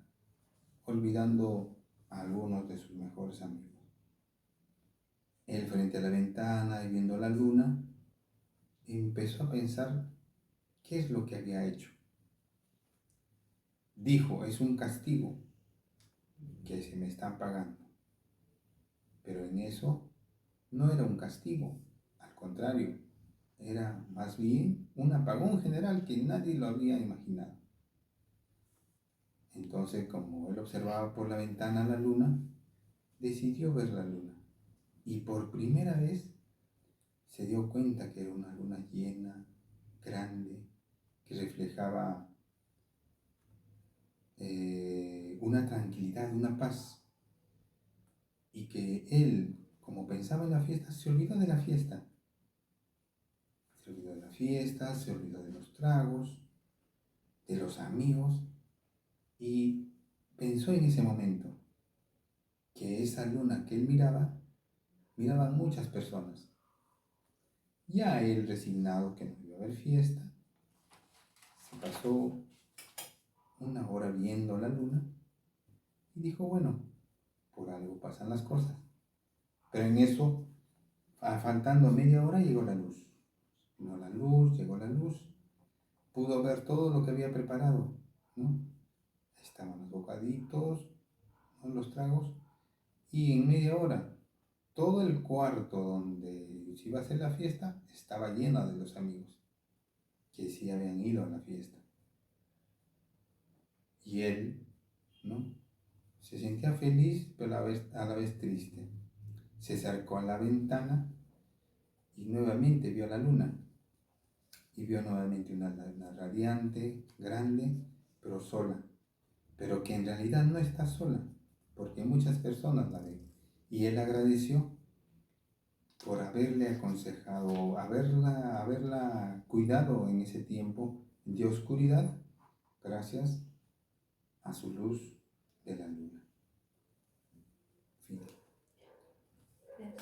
Speaker 2: olvidando a algunos de sus mejores amigos. Él, frente a la ventana y viendo la luna, empezó a pensar qué es lo que había hecho. Dijo, es un castigo que se me están pagando. Pero en eso no era un castigo, al contrario, era más bien un apagón general que nadie lo había imaginado. Entonces, como él observaba por la ventana la luna, decidió ver la luna. Y por primera vez se dio cuenta que era una luna llena, grande, que reflejaba una tranquilidad, una paz. Y que él, como pensaba en la fiesta, se olvidó de la fiesta. Se olvidó de la fiesta, se olvidó de los tragos, de los amigos, y pensó en ese momento que esa luna que él miraban muchas personas. Ya él, resignado que no iba a haber fiesta, se pasó 1 hora viendo la luna y dijo, bueno, por algo pasan las cosas. Pero en eso, faltando media hora, llegó la luz. Vino la luz, llegó la luz, pudo ver todo lo que había preparado, ¿no? Estaban los bocaditos, ¿no? Los tragos, y en media hora todo el cuarto donde se iba a hacer la fiesta estaba lleno de los amigos que sí habían ido a la fiesta. Y él, ¿no? Se sentía feliz, pero a la vez triste. Se acercó a la ventana y nuevamente vio la luna. Y vio nuevamente una luna radiante, grande, pero sola. Pero que en realidad no está sola, porque muchas personas la ven. Y él agradeció por haberle aconsejado, haberla cuidado en ese tiempo de oscuridad, gracias a su luz de la luna. Fin. Ya.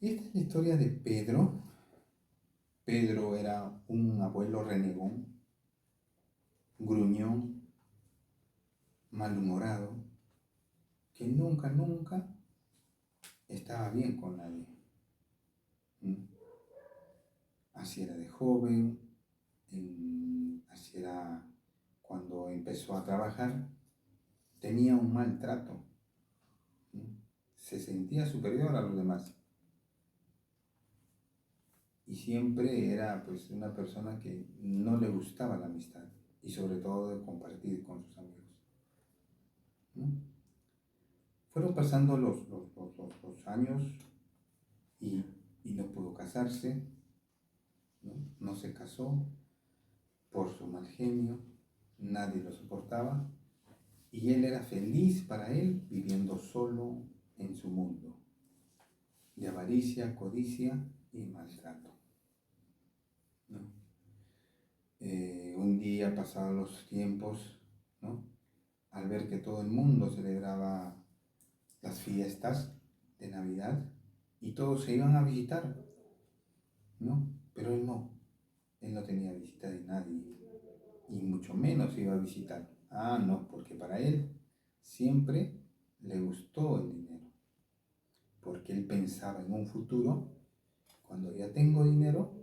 Speaker 2: Esta es la historia de Pedro. Pedro era un abuelo renegón, gruñón, malhumorado, que nunca estaba bien con nadie. Así era de joven, así era cuando empezó a trabajar, tenía un mal trato se sentía superior a los demás. Y siempre era pues una persona que no le gustaba la amistad y sobre todo de compartir con sus amigos, ¿no? Fueron pasando los años y no pudo casarse, ¿no? No se casó por su mal genio, nadie lo soportaba y él era feliz para él viviendo solo en su mundo de avaricia, codicia y maltrato, ¿no? Un día, pasados los tiempos, ¿no? Al ver que todo el mundo celebraba las fiestas de Navidad y todos se iban a visitar, ¿no? Pero él no tenía visita de nadie y mucho menos iba a visitar. Ah, no, porque para él siempre le gustó el dinero, porque él pensaba en un futuro, cuando ya tengo dinero,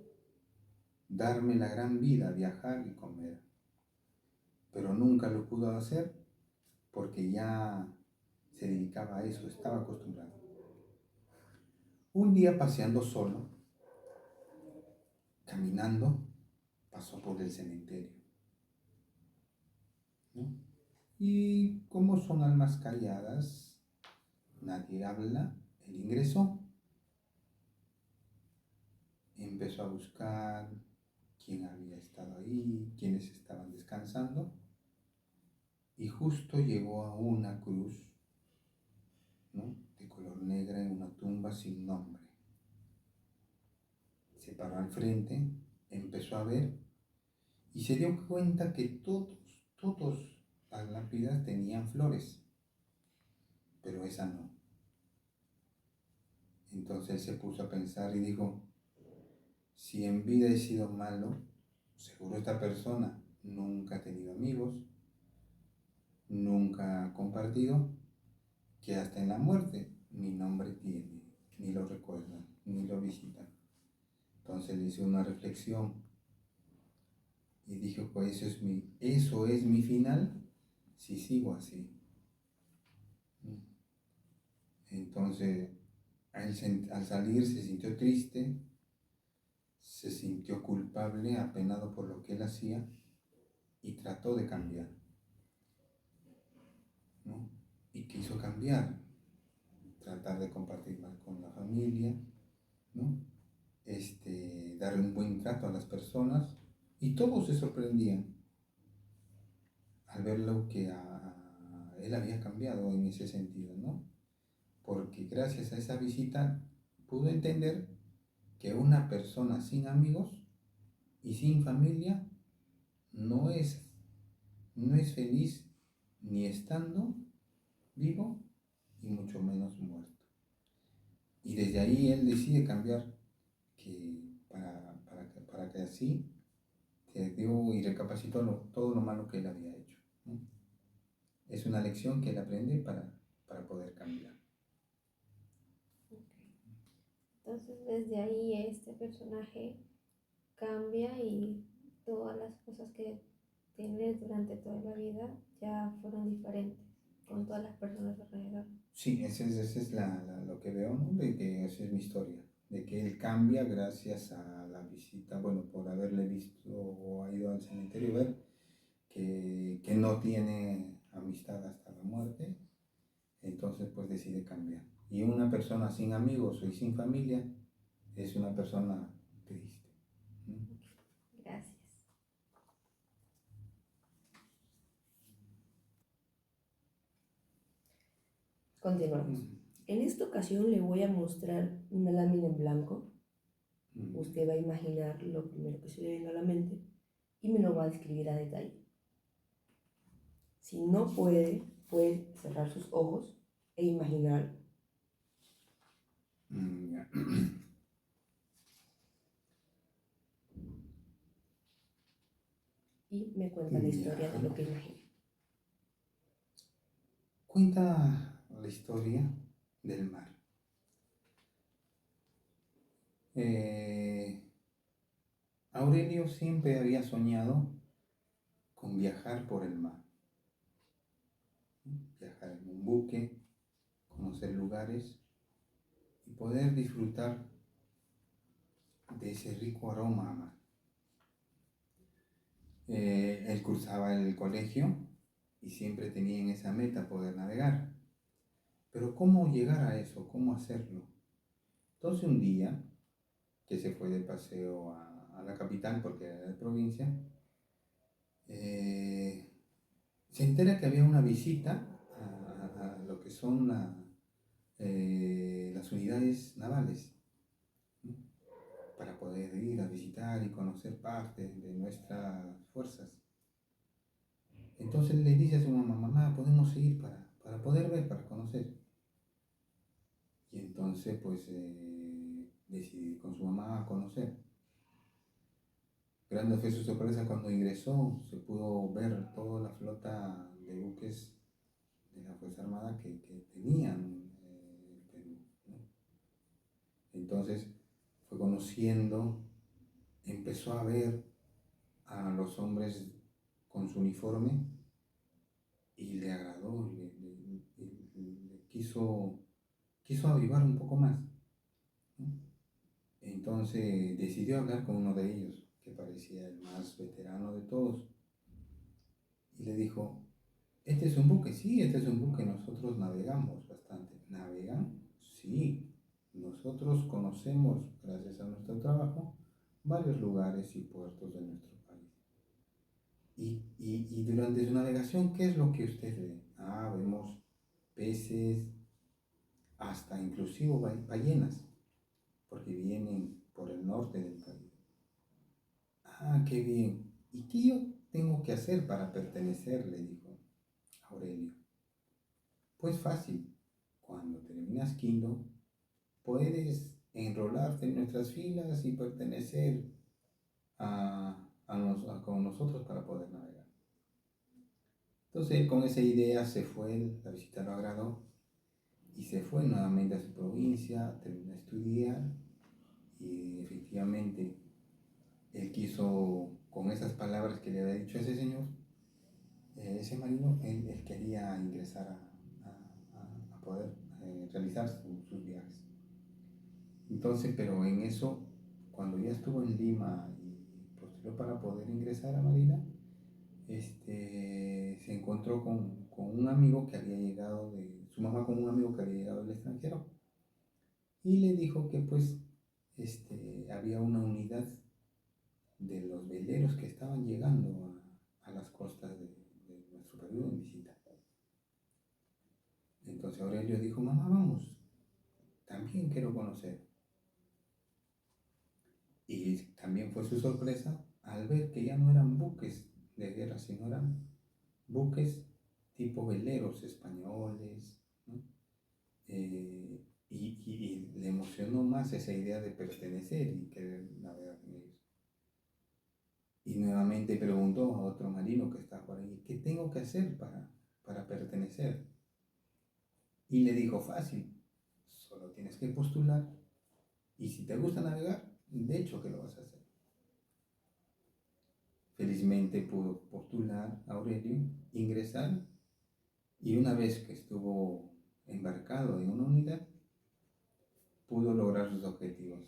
Speaker 2: darme la gran vida, viajar y comer. Pero nunca lo pudo hacer porque ya se dedicaba a eso, estaba acostumbrado. Un día paseando solo, caminando, pasó por el cementerio, ¿no? Y como son almas calladas, nadie habla, él ingresó, empezó a buscar quién había estado ahí, quiénes estaban descansando, y justo llegó a una cruz, ¿no? De color negra en una tumba sin nombre. Se paró al frente, empezó a ver y se dio cuenta que todos las lápidas tenían flores, pero esa no. Entonces él se puso a pensar y dijo, si en vida he sido malo, seguro esta persona nunca ha tenido amigos, nunca ha compartido, que hasta en la muerte ni nombre tiene, ni lo recuerdan, ni lo visitan. Entonces le hizo una reflexión y dijo, pues eso es mi final si sigo así. Entonces, al salir se sintió triste, se sintió culpable, apenado por lo que él hacía y trató de cambiar, ¿no? Y quiso cambiar, tratar de compartir más con la familia, ¿no? Darle un buen trato a las personas y todos se sorprendían al ver lo que él había cambiado en ese sentido, ¿no? Porque gracias a esa visita pudo entender que una persona sin amigos y sin familia no es feliz ni estando vivo y mucho menos muerto. Y desde ahí él decide cambiar para que así se dio y recapacitó todo lo malo que él había hecho, ¿no? Es una lección que él aprende para poder cambiar.
Speaker 3: Okay. Entonces desde ahí este personaje cambia y todas las cosas que tiene durante toda la vida ya fueron diferentes con todas las personas alrededor.
Speaker 2: Sí, ese es lo que veo, ¿no? De que esa es mi historia, de que él cambia gracias a la visita, bueno, por haberle visto o ha ido al cementerio y ver que no tiene amistad hasta la muerte, entonces pues decide cambiar. Y una persona sin amigos y sin familia es una persona triste, ¿no?
Speaker 3: Gracias.
Speaker 4: Continuamos. En esta ocasión le voy a mostrar una lámina en blanco. Usted va a imaginar lo primero que se le venga a la mente y me lo va a describir a detalle. Si no puede cerrar sus ojos e imaginar. Y me cuenta la historia de lo que imagina.
Speaker 2: Cuenta la historia del mar. Aurelio siempre había soñado con viajar por el mar, viajar en un buque conocer lugares y poder disfrutar de ese rico aroma a mar. Él cursaba el colegio y siempre tenía en esa meta poder navegar. Pero ¿cómo llegar a eso? ¿Cómo hacerlo? Entonces un día que se fue de paseo a la capital porque era de provincia, se entera que había una visita a lo que son las unidades navales, ¿no? Para poder ir a visitar y conocer parte de nuestras fuerzas. Entonces le dice a su mamá, mamá, podemos ir para poder ver, para conocer. Y entonces pues decidió ir con su mamá a conocer. Grande fue su sorpresa cuando ingresó, se pudo ver toda la flota de buques de la Fuerza Armada que tenían el Perú, ¿no? Entonces fue conociendo, empezó a ver a los hombres con su uniforme y le agradó, le quiso avivar un poco más, ¿no? Entonces decidió hablar con uno de ellos, que parecía el más veterano de todos, y le dijo, ¿este es un buque? Sí, este es un buque, nosotros navegamos bastante. ¿Navegan? Sí, nosotros conocemos, gracias a nuestro trabajo, varios lugares y puertos de nuestro país. Y durante su navegación, ¿qué es lo que usted ve? Ah, vemos peces, hasta inclusive ballenas, porque vienen por el norte del país. Ah, qué bien. ¿Y qué yo tengo que hacer para pertenecer? Le dijo Aurelio. Pues fácil. Cuando terminas quinto, puedes enrolarte en nuestras filas y pertenecer con nosotros para poder navegar. Entonces él con esa idea se fue, la visita lo agradó y se fue nuevamente a su provincia, terminó de estudiar y efectivamente él quiso, con esas palabras que le había dicho ese señor, ese marino, él quería ingresar a poder realizar sus viajes. Entonces, pero en eso, cuando ya estuvo en Lima y postuló para poder ingresar a Marina, se encontró con un amigo que había llegado su mamá con un amigo que había llegado del extranjero y le dijo que pues había una unidad de los veleros que estaban llegando a las costas de nuestro Perú en visita. Entonces Aurelio dijo, mamá, vamos, también quiero conocer. Y también fue su sorpresa al ver que ya no eran buques de guerra, sino eran buques tipo veleros españoles, ¿no? Y le emocionó más esa idea de pertenecer y querer navegar con ellos. Y nuevamente preguntó a otro marino que estaba por ahí, ¿qué tengo que hacer para pertenecer? Y le dijo, fácil, solo tienes que postular y si te gusta navegar, de hecho que lo vas a hacer. Felizmente pudo postular a Aurelio, ingresar y una vez que estuvo embarcado en una unidad, pudo lograr sus objetivos.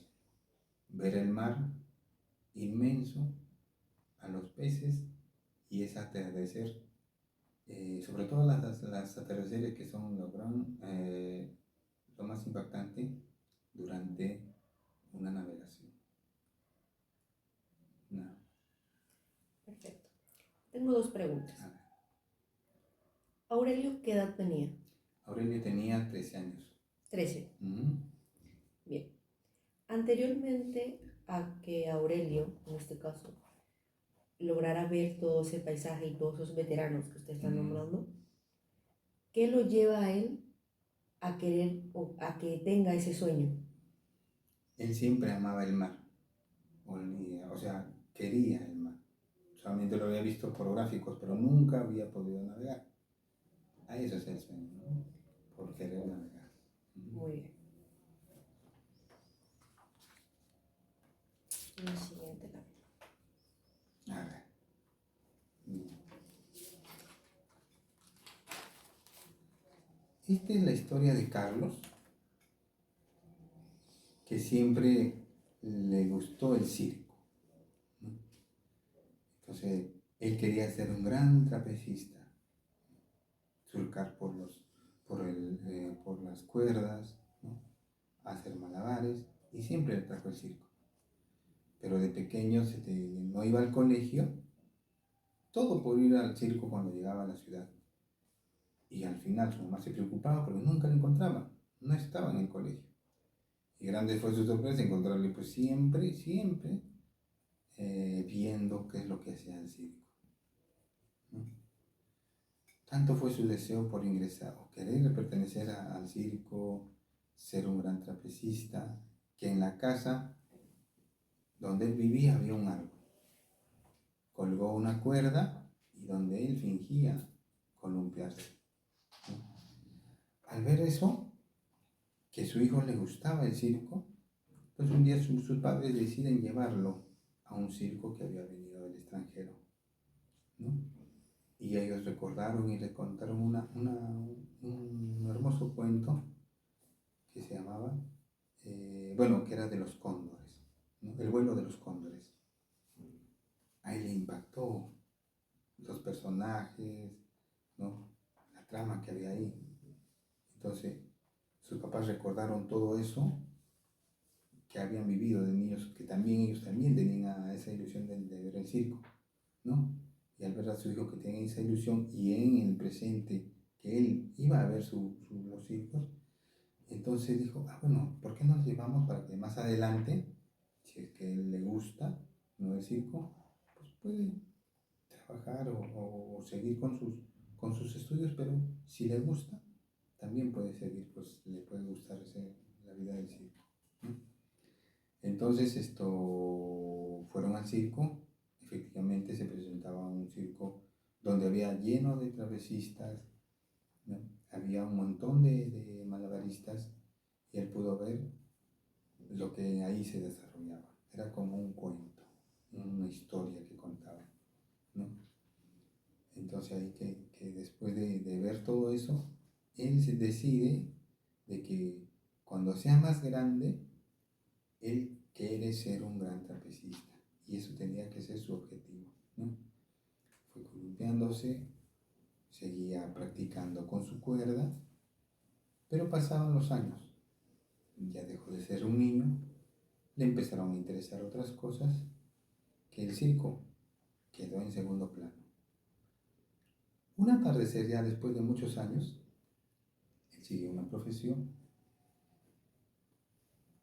Speaker 2: Ver el mar inmenso, a los peces y ese atardecer, sobre todo las atardeceres que son lo más impactante durante una navegación. No.
Speaker 4: Perfecto. Tengo dos preguntas.
Speaker 2: A ver.
Speaker 4: ¿Aurelio qué edad tenía?
Speaker 2: Aurelio tenía 13 años.
Speaker 4: 13.
Speaker 2: Uh-huh.
Speaker 4: Bien. Anteriormente a que Aurelio, en este caso, lograra ver todo ese paisaje y todos esos veteranos que usted está nombrando, ¿qué lo lleva a él a querer o a que tenga ese sueño?
Speaker 2: Él siempre amaba el mar, o sea, quería el mar. Solamente lo había visto por gráficos, pero nunca había podido navegar. A eso es el sueño, ¿no? Por querer navegar.
Speaker 4: Muy bien. La siguiente lámina.
Speaker 2: A ver. esta es la historia de Carlos, que siempre le gustó el circo, ¿no? Entonces, él quería ser un gran trapecista, surcar por las cuerdas, ¿no? Hacer malabares, y siempre le trajo el circo. Pero de pequeño no iba al colegio, todo por ir al circo cuando llegaba a la ciudad. Y al final su mamá se preocupaba porque nunca lo encontraba, no estaba en el colegio. Y grande fue su sorpresa encontrarle pues siempre viendo qué es lo que hacía el circo, ¿no? Tanto fue su deseo por ingresar o querer pertenecer al circo, ser un gran trapecista, que en la casa donde él vivía había un árbol. Colgó una cuerda y donde él fingía columpiarse, ¿no? Al ver eso, que a su hijo le gustaba el circo, pues un día sus padres deciden llevarlo a un circo que había venido del extranjero, ¿no? Y ellos recordaron y le contaron un hermoso cuento que se llamaba, que era de los cóndores, ¿no? El vuelo de los cóndores. A él le impactó los personajes, ¿no? La trama que había ahí. Entonces, sus papás recordaron todo eso que habían vivido de niños, que también ellos también tenían esa ilusión de ver el circo, ¿no? Y al ver a su hijo que tenía esa ilusión y en el presente que él iba a ver los circos, entonces dijo, bueno, ¿por qué no nos llevamos para que más adelante, si es que a él le gusta, ¿no?, el circo, pues puede trabajar o seguir con sus estudios, pero si le gusta, también puede seguir, pues le puede gustar la vida del circo, ¿no? Entonces fueron al circo, efectivamente se presentaba un circo donde había lleno de trapecistas, ¿no? Había un montón de malabaristas y él pudo ver lo que ahí se desarrollaba. Era como un cuento, una historia que contaba, ¿no? Entonces ahí que después de ver todo eso, él se decide de que cuando sea más grande, él quiere ser un gran trapecista y eso tenía que ser su objetivo, ¿no? Fue columpiándose, seguía practicando con su cuerda, pero pasaban los años, ya dejó de ser un niño, le empezaron a interesar otras cosas, que el circo quedó en segundo plano. Un atardecer, ya después de muchos años, él siguió una profesión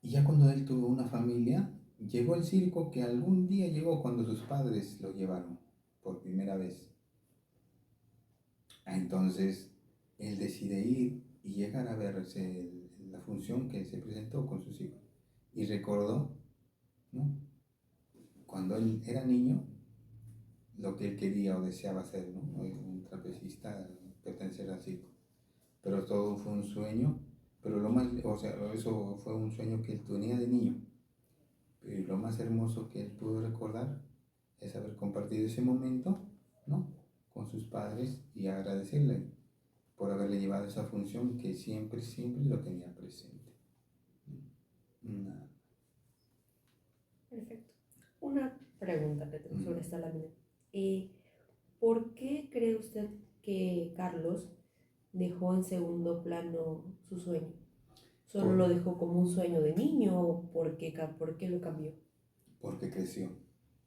Speaker 2: y ya cuando él tuvo una familia, llegó el circo que algún día llegó cuando sus padres lo llevaron por primera vez. Entonces él decide ir y llegar a ver la función que se presentó con sus hijos. Y recordó, ¿no?, cuando él era niño, lo que él quería o deseaba ser, ¿no?, un trapecista, pertenecer al circo. Pero todo fue un sueño, pero eso fue un sueño que él tenía de niño. Pero lo más hermoso que él pudo recordar es haber compartido ese momento, ¿no?, con sus padres y agradecerle por haberle llevado esa función que siempre lo tenía presente.
Speaker 3: Perfecto.
Speaker 4: Una pregunta que tengo sobre esta lámina. ¿Por qué cree usted que Carlos dejó en segundo plano su sueño? ¿Solo lo dejó como un sueño de niño o por qué lo cambió?
Speaker 2: Porque creció,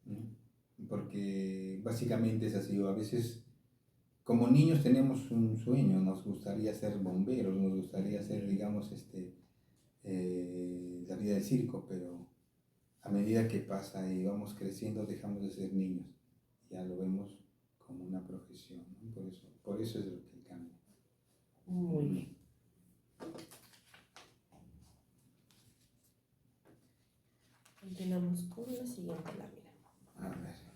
Speaker 2: ¿no? Porque básicamente es así. A veces, como niños tenemos un sueño, nos gustaría ser bomberos, nos gustaría ser, digamos, la vida del circo, pero a medida que pasa y vamos creciendo dejamos de ser niños, ya lo vemos como una profesión, ¿no? Por eso es lo que cambia.
Speaker 4: Muy bien. Continuamos con la siguiente lámina.
Speaker 2: A ver.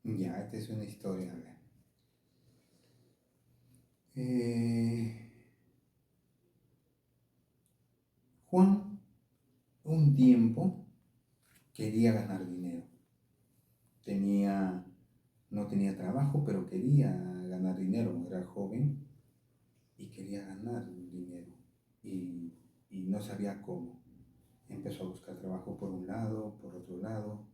Speaker 2: Ya, esta es una historia. A ver. Juan un tiempo quería ganar dinero. Tenía no tenía trabajo, pero quería ganar dinero, era joven y quería ganar dinero y no sabía cómo. Empezó a buscar trabajo por un lado, por otro lado,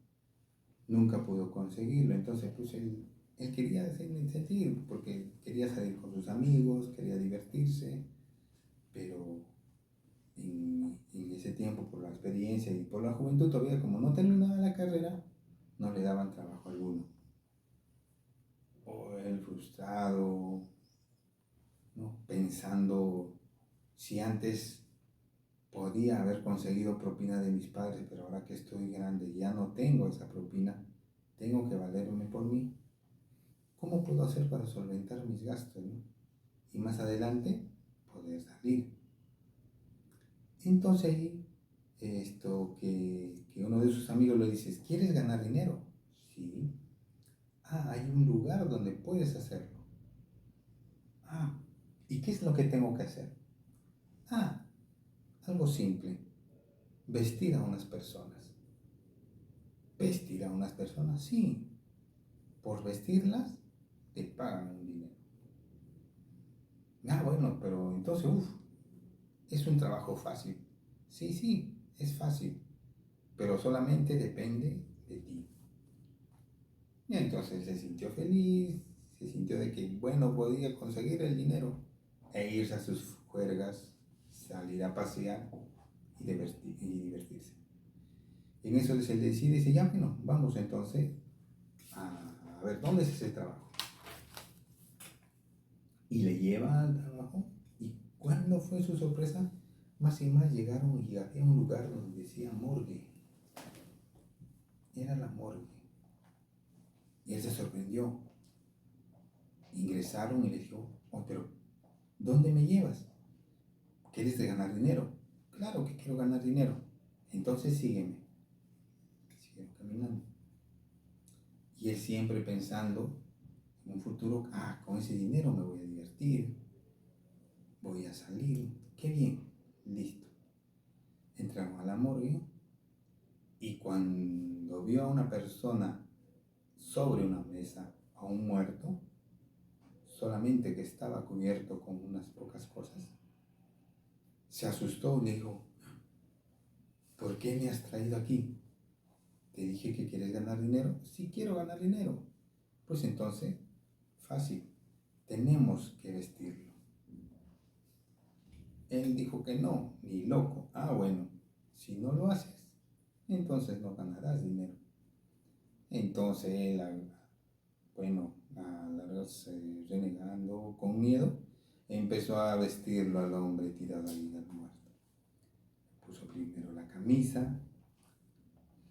Speaker 2: nunca pudo conseguirlo, entonces pues él quería sentir, porque quería salir con sus amigos, quería divertirse, pero en ese tiempo, por la experiencia y por la juventud, todavía como no terminaba la carrera, no le daban trabajo alguno. O él frustrado, ¿no? Pensando si antes podía haber conseguido propina de mis padres, pero ahora que estoy grande ya no tengo esa propina, tengo que valerme por mí. ¿Cómo puedo hacer para solventar mis gastos, ¿no? Y más adelante poder salir. Entonces ahí, que uno de sus amigos le dice, ¿quieres ganar dinero? Sí. Ah, hay un lugar donde puedes hacerlo. Ah, ¿y qué es lo que tengo que hacer? Ah, algo simple, vestir a unas personas. ¿Vestir a unas personas? Sí. Por vestirlas te pagan un dinero. Ah, bueno, pero entonces, es un trabajo fácil. Sí, sí, es fácil, pero solamente depende de ti. Y entonces se sintió feliz, se sintió de que, bueno, podía conseguir el dinero e irse a sus juergas, salir a pasear y divertirse. En eso se decide, dice, ya, bueno, vamos entonces a ver dónde es ese trabajo. Y le lleva al trabajo, y cuando fue su sorpresa, más y más llegaron y había un lugar donde decía morgue. Era la morgue. Y él se sorprendió. Ingresaron y le dijo, pero ¿dónde me llevas? ¿Quieres ganar dinero? Claro que quiero ganar dinero. Entonces sígueme. Siguieron caminando. Y él siempre pensando en un futuro, con ese dinero me voy a divertir, voy a salir, qué bien, listo. Entraron a la morgue y cuando vio a una persona sobre una mesa, a un muerto, solamente que estaba cubierto con unas pocas cosas, se asustó y le dijo, ¿por qué me has traído aquí? Te dije que quieres ganar dinero. Sí, quiero ganar dinero. Pues entonces, fácil, tenemos que vestirlo. Él dijo que no, ni loco. Bueno, si no lo haces, entonces no ganarás dinero. Entonces él, renegando, con miedo, empezó a vestirlo al hombre tirado ahí al muerto. Puso primero la camisa,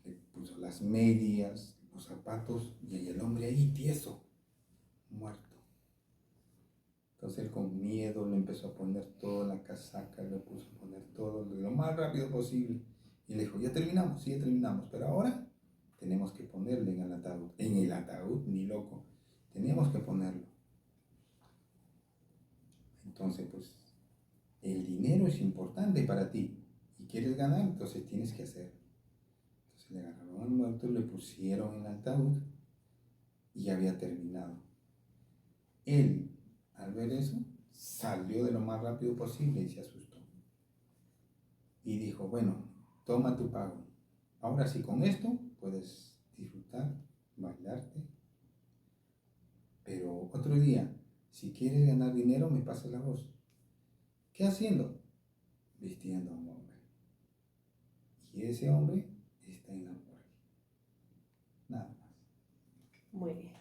Speaker 2: le puso las medias, los zapatos, y el hombre ahí tieso, muerto. Entonces él con miedo le empezó a poner toda la casaca, le puso a poner todo lo más rápido posible. Y le dijo, ya terminamos, sí, ya terminamos, pero ahora tenemos que ponerle en el ataúd. En el ataúd, ni loco, tenemos que ponerlo. Entonces, pues, el dinero es importante para ti y quieres ganar, entonces tienes que hacerlo. Entonces le agarraron al muerto, le pusieron en el ataúd y ya había terminado. Él, al ver eso, salió de lo más rápido posible y se asustó. Y dijo, bueno, toma tu pago. Ahora sí, con esto puedes disfrutar, bailarte. Pero otro día, si quieres ganar dinero, me pasas la voz. ¿Qué haciendo? Vistiendo a un hombre. Y ese hombre está en la morgue. Nada más.
Speaker 4: Muy bien.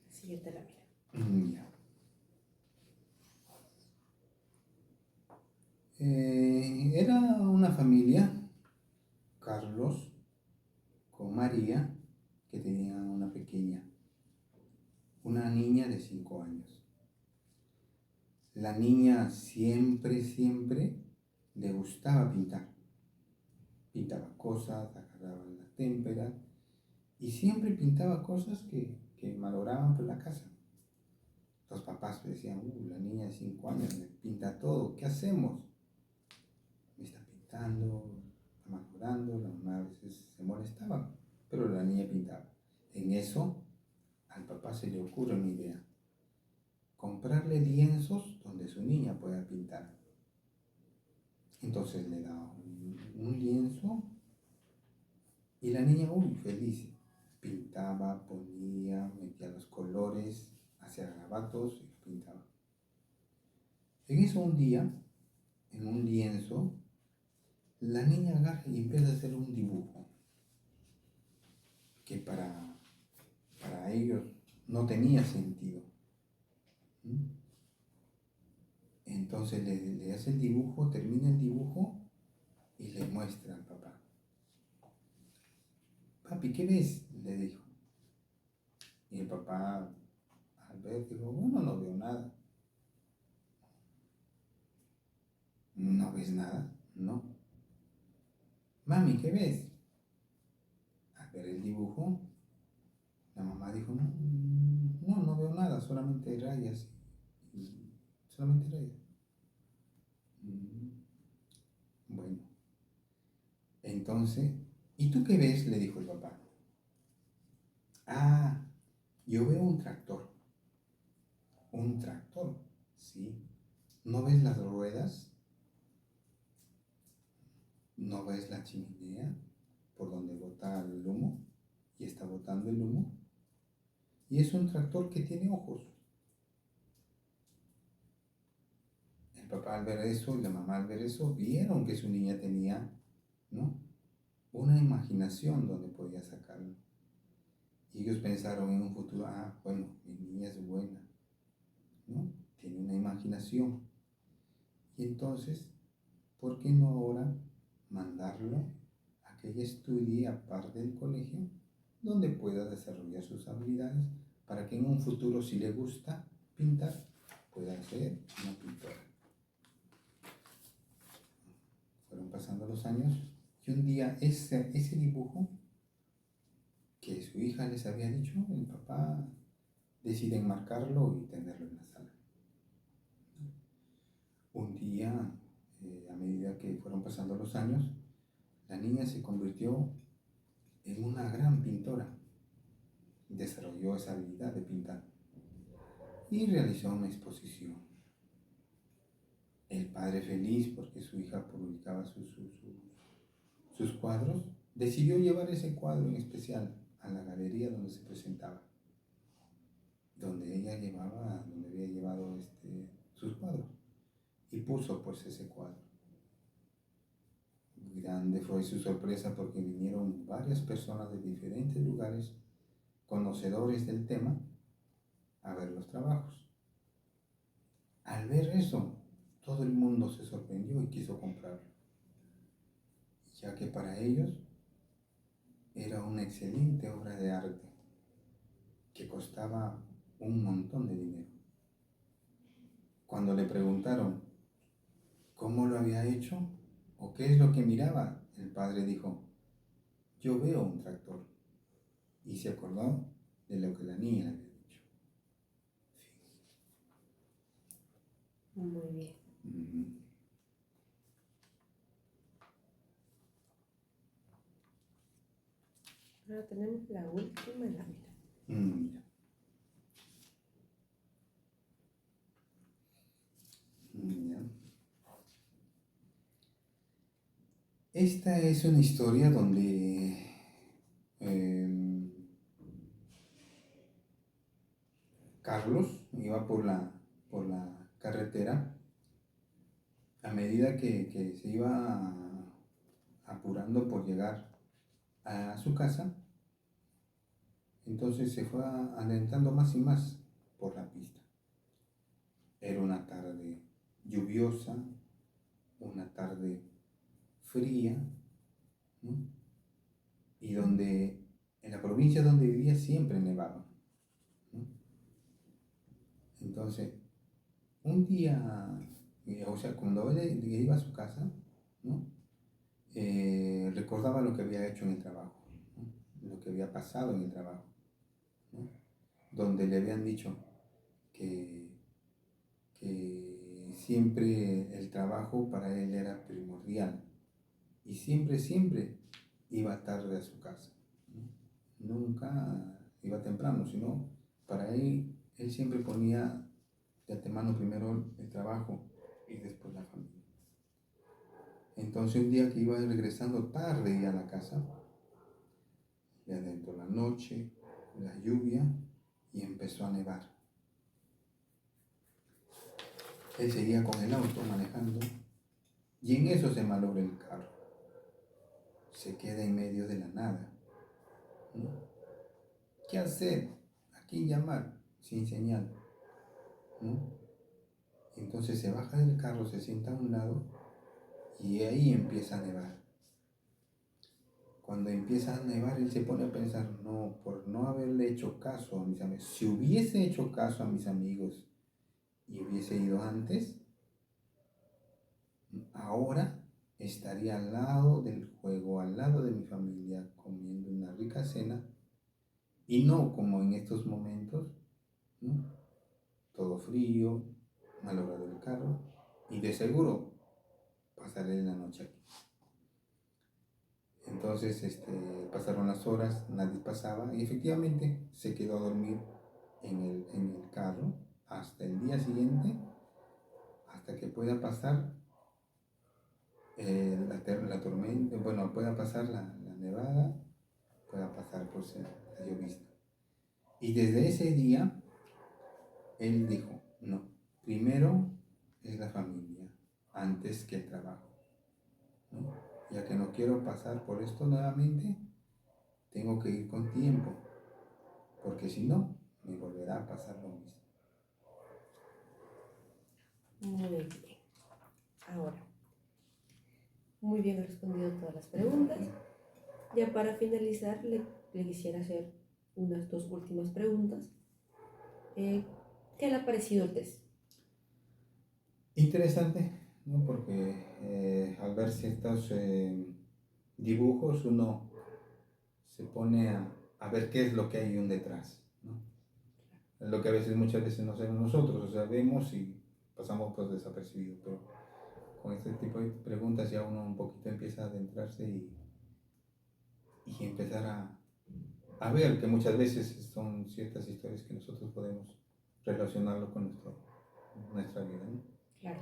Speaker 4: Siguiente lámina.
Speaker 2: Ya. Era una familia, Carlos con María, que tenían una niña de 5 años. La niña siempre le gustaba pintar. Pintaba cosas, agarraba la témpera y siempre pintaba cosas que malograban por la casa. los papás decían, la niña de 5 años me pinta todo, ¿qué hacemos? Me está pintando, está mejorando, la mamá a veces se molestaba, pero la niña pintaba. En eso, al papá se le ocurre una idea, comprarle lienzos donde su niña pueda pintar. Entonces le da un lienzo y la niña, feliz, pintaba, ponía, metía los colores, hacía garabatos y pintaba. En eso un día, en un lienzo, la niña agarra y empieza a hacer un dibujo que para ellos no tenía sentido. Entonces le hace el dibujo, termina el dibujo y le muestra al papá. Papi, ¿qué ves? Le dijo. Y el papá, al ver, dijo, bueno, no veo nada. ¿No ves nada? No. Mami, ¿qué ves? Al ver el dibujo, la mamá dijo, no veo nada, solamente rayas. Solamente rayas. Bueno, entonces, ¿y tú qué ves? Le dijo el papá. Ah, yo veo un tractor. Un tractor, sí. ¿No ves las ruedas? ¿No ves la chimenea por donde bota el humo? Y está botando el humo. Y es un tractor que tiene ojos. El papá al ver eso y la mamá al ver eso vieron que su niña tenía, ¿no?, una imaginación donde podía sacarlo. Y ellos pensaron en un futuro, bueno, mi niña es buena, ¿no? Tiene una imaginación. Y entonces, ¿por qué no ahora mandarlo a que ella estudie aparte del colegio, donde pueda desarrollar sus habilidades para que en un futuro, si le gusta pintar, pueda ser una pintora? Fueron pasando los años y un día ese dibujo que su hija les había dicho, el papá decide enmarcarlo y tenerlo en la sala. Un día, a medida que fueron pasando los años, la niña se convirtió en una gran pintora. Desarrolló esa habilidad de pintar y realizó una exposición. El padre, feliz porque su hija publicaba sus cuadros, decidió llevar ese cuadro en especial a la galería donde se presentaba, donde ella donde había llevado sus cuadros, y puso pues ese cuadro. Grande fue su sorpresa porque vinieron varias personas de diferentes lugares, conocedores del tema, a ver los trabajos. Al ver eso, todo el mundo se sorprendió y quiso comprarlo, ya que para ellos era una excelente obra de arte que costaba un montón de dinero. Cuando le preguntaron cómo lo había hecho o qué es lo que miraba, el padre dijo, yo veo un tractor, y se acordó de lo que la niña le había dicho.
Speaker 4: Muy bien. Ahora tenemos la última lámina.
Speaker 2: Mira. Mira. Esta es una historia donde Carlos iba por la carretera. A medida que se iba apurando por llegar a su casa, entonces se fue adentrando más y más por la pista. Era una tarde lluviosa, una tarde fría, ¿no? Y donde en la provincia donde vivía siempre nevaba, ¿no? Entonces, un día, cuando él iba a su casa, ¿no?, recordaba lo que había hecho en el trabajo, ¿no?, lo que había pasado en el trabajo, ¿no?, donde le habían dicho que siempre el trabajo para él era primordial y siempre iba tarde a su casa, ¿no? Nunca iba temprano, sino para él siempre ponía de antemano primero el trabajo y después la familia. Entonces un día que iba regresando tarde a la casa, ya dentro de la noche, la lluvia, y empezó a nevar. Él seguía con el auto manejando y en eso se malogra el carro. Se queda en medio de la nada, ¿no? ¿Qué hacer? ¿A quién llamar? Sin señal, ¿no? Entonces se baja del carro, se sienta a un lado y ahí empieza a nevar. Cuando empieza a nevar, él se pone a pensar, no, por no haberle hecho caso a mis amigos. Si hubiese hecho caso a mis amigos y hubiese ido antes, ahora estaría al lado del juego, al lado de mi familia, comiendo una rica cena, y no como en estos momentos, ¿no? Todo frío, malogrado el carro, y de seguro pasaré la noche aquí. Entonces pasaron las horas, nadie pasaba, y efectivamente se quedó a dormir en el carro hasta el día siguiente, hasta que pueda pasar la tormenta, bueno, pueda pasar la nevada, pueda pasar pues la llovizna. Y desde ese día, él dijo, no, primero es la familia, antes que el trabajo, ¿no? Ya que no quiero pasar por esto nuevamente, tengo que ir con tiempo, porque si no, me volverá a pasar lo mismo.
Speaker 4: Muy bien. Ahora, muy bien respondido todas las preguntas. Ya para finalizar, le quisiera hacer unas 2 últimas preguntas. ¿Qué le ha parecido el test?
Speaker 2: Interesante, ¿no? Porque al ver ciertos dibujos uno se pone a ver qué es lo que hay un detrás, ¿no? Lo que muchas veces no sabemos nosotros, o sea, vemos y pasamos pues desapercibido, pero con este tipo de preguntas ya uno un poquito empieza a adentrarse y empezar a ver que muchas veces son ciertas historias que nosotros podemos relacionarlo con nuestra vida, ¿no?
Speaker 4: Claro.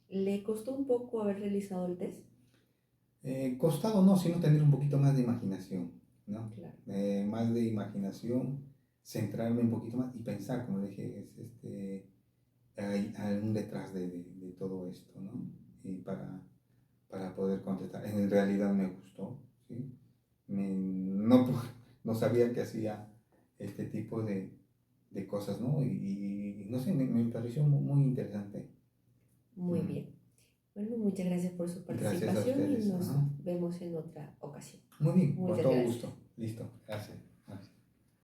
Speaker 4: ¿Le costó un poco haber realizado el test?
Speaker 2: Costado no, sino tener un poquito más de imaginación, ¿no?
Speaker 4: Claro.
Speaker 2: Más de imaginación, centrarme un poquito más y pensar, como dije, hay un detrás de todo esto, ¿no? Y para poder contestar. En realidad me gustó, ¿sí? No sabía que hacía este tipo de cosas, ¿no? Y no sé, me pareció muy interesante.
Speaker 4: Muy bien. Bueno, muchas gracias por su
Speaker 2: Gracias a
Speaker 4: participación y
Speaker 2: ustedes.
Speaker 4: nos
Speaker 2: Ajá.
Speaker 4: vemos en otra ocasión.
Speaker 2: Muy bien, con
Speaker 4: Muchas
Speaker 2: todo
Speaker 4: gracias.
Speaker 2: gusto. Listo, gracias.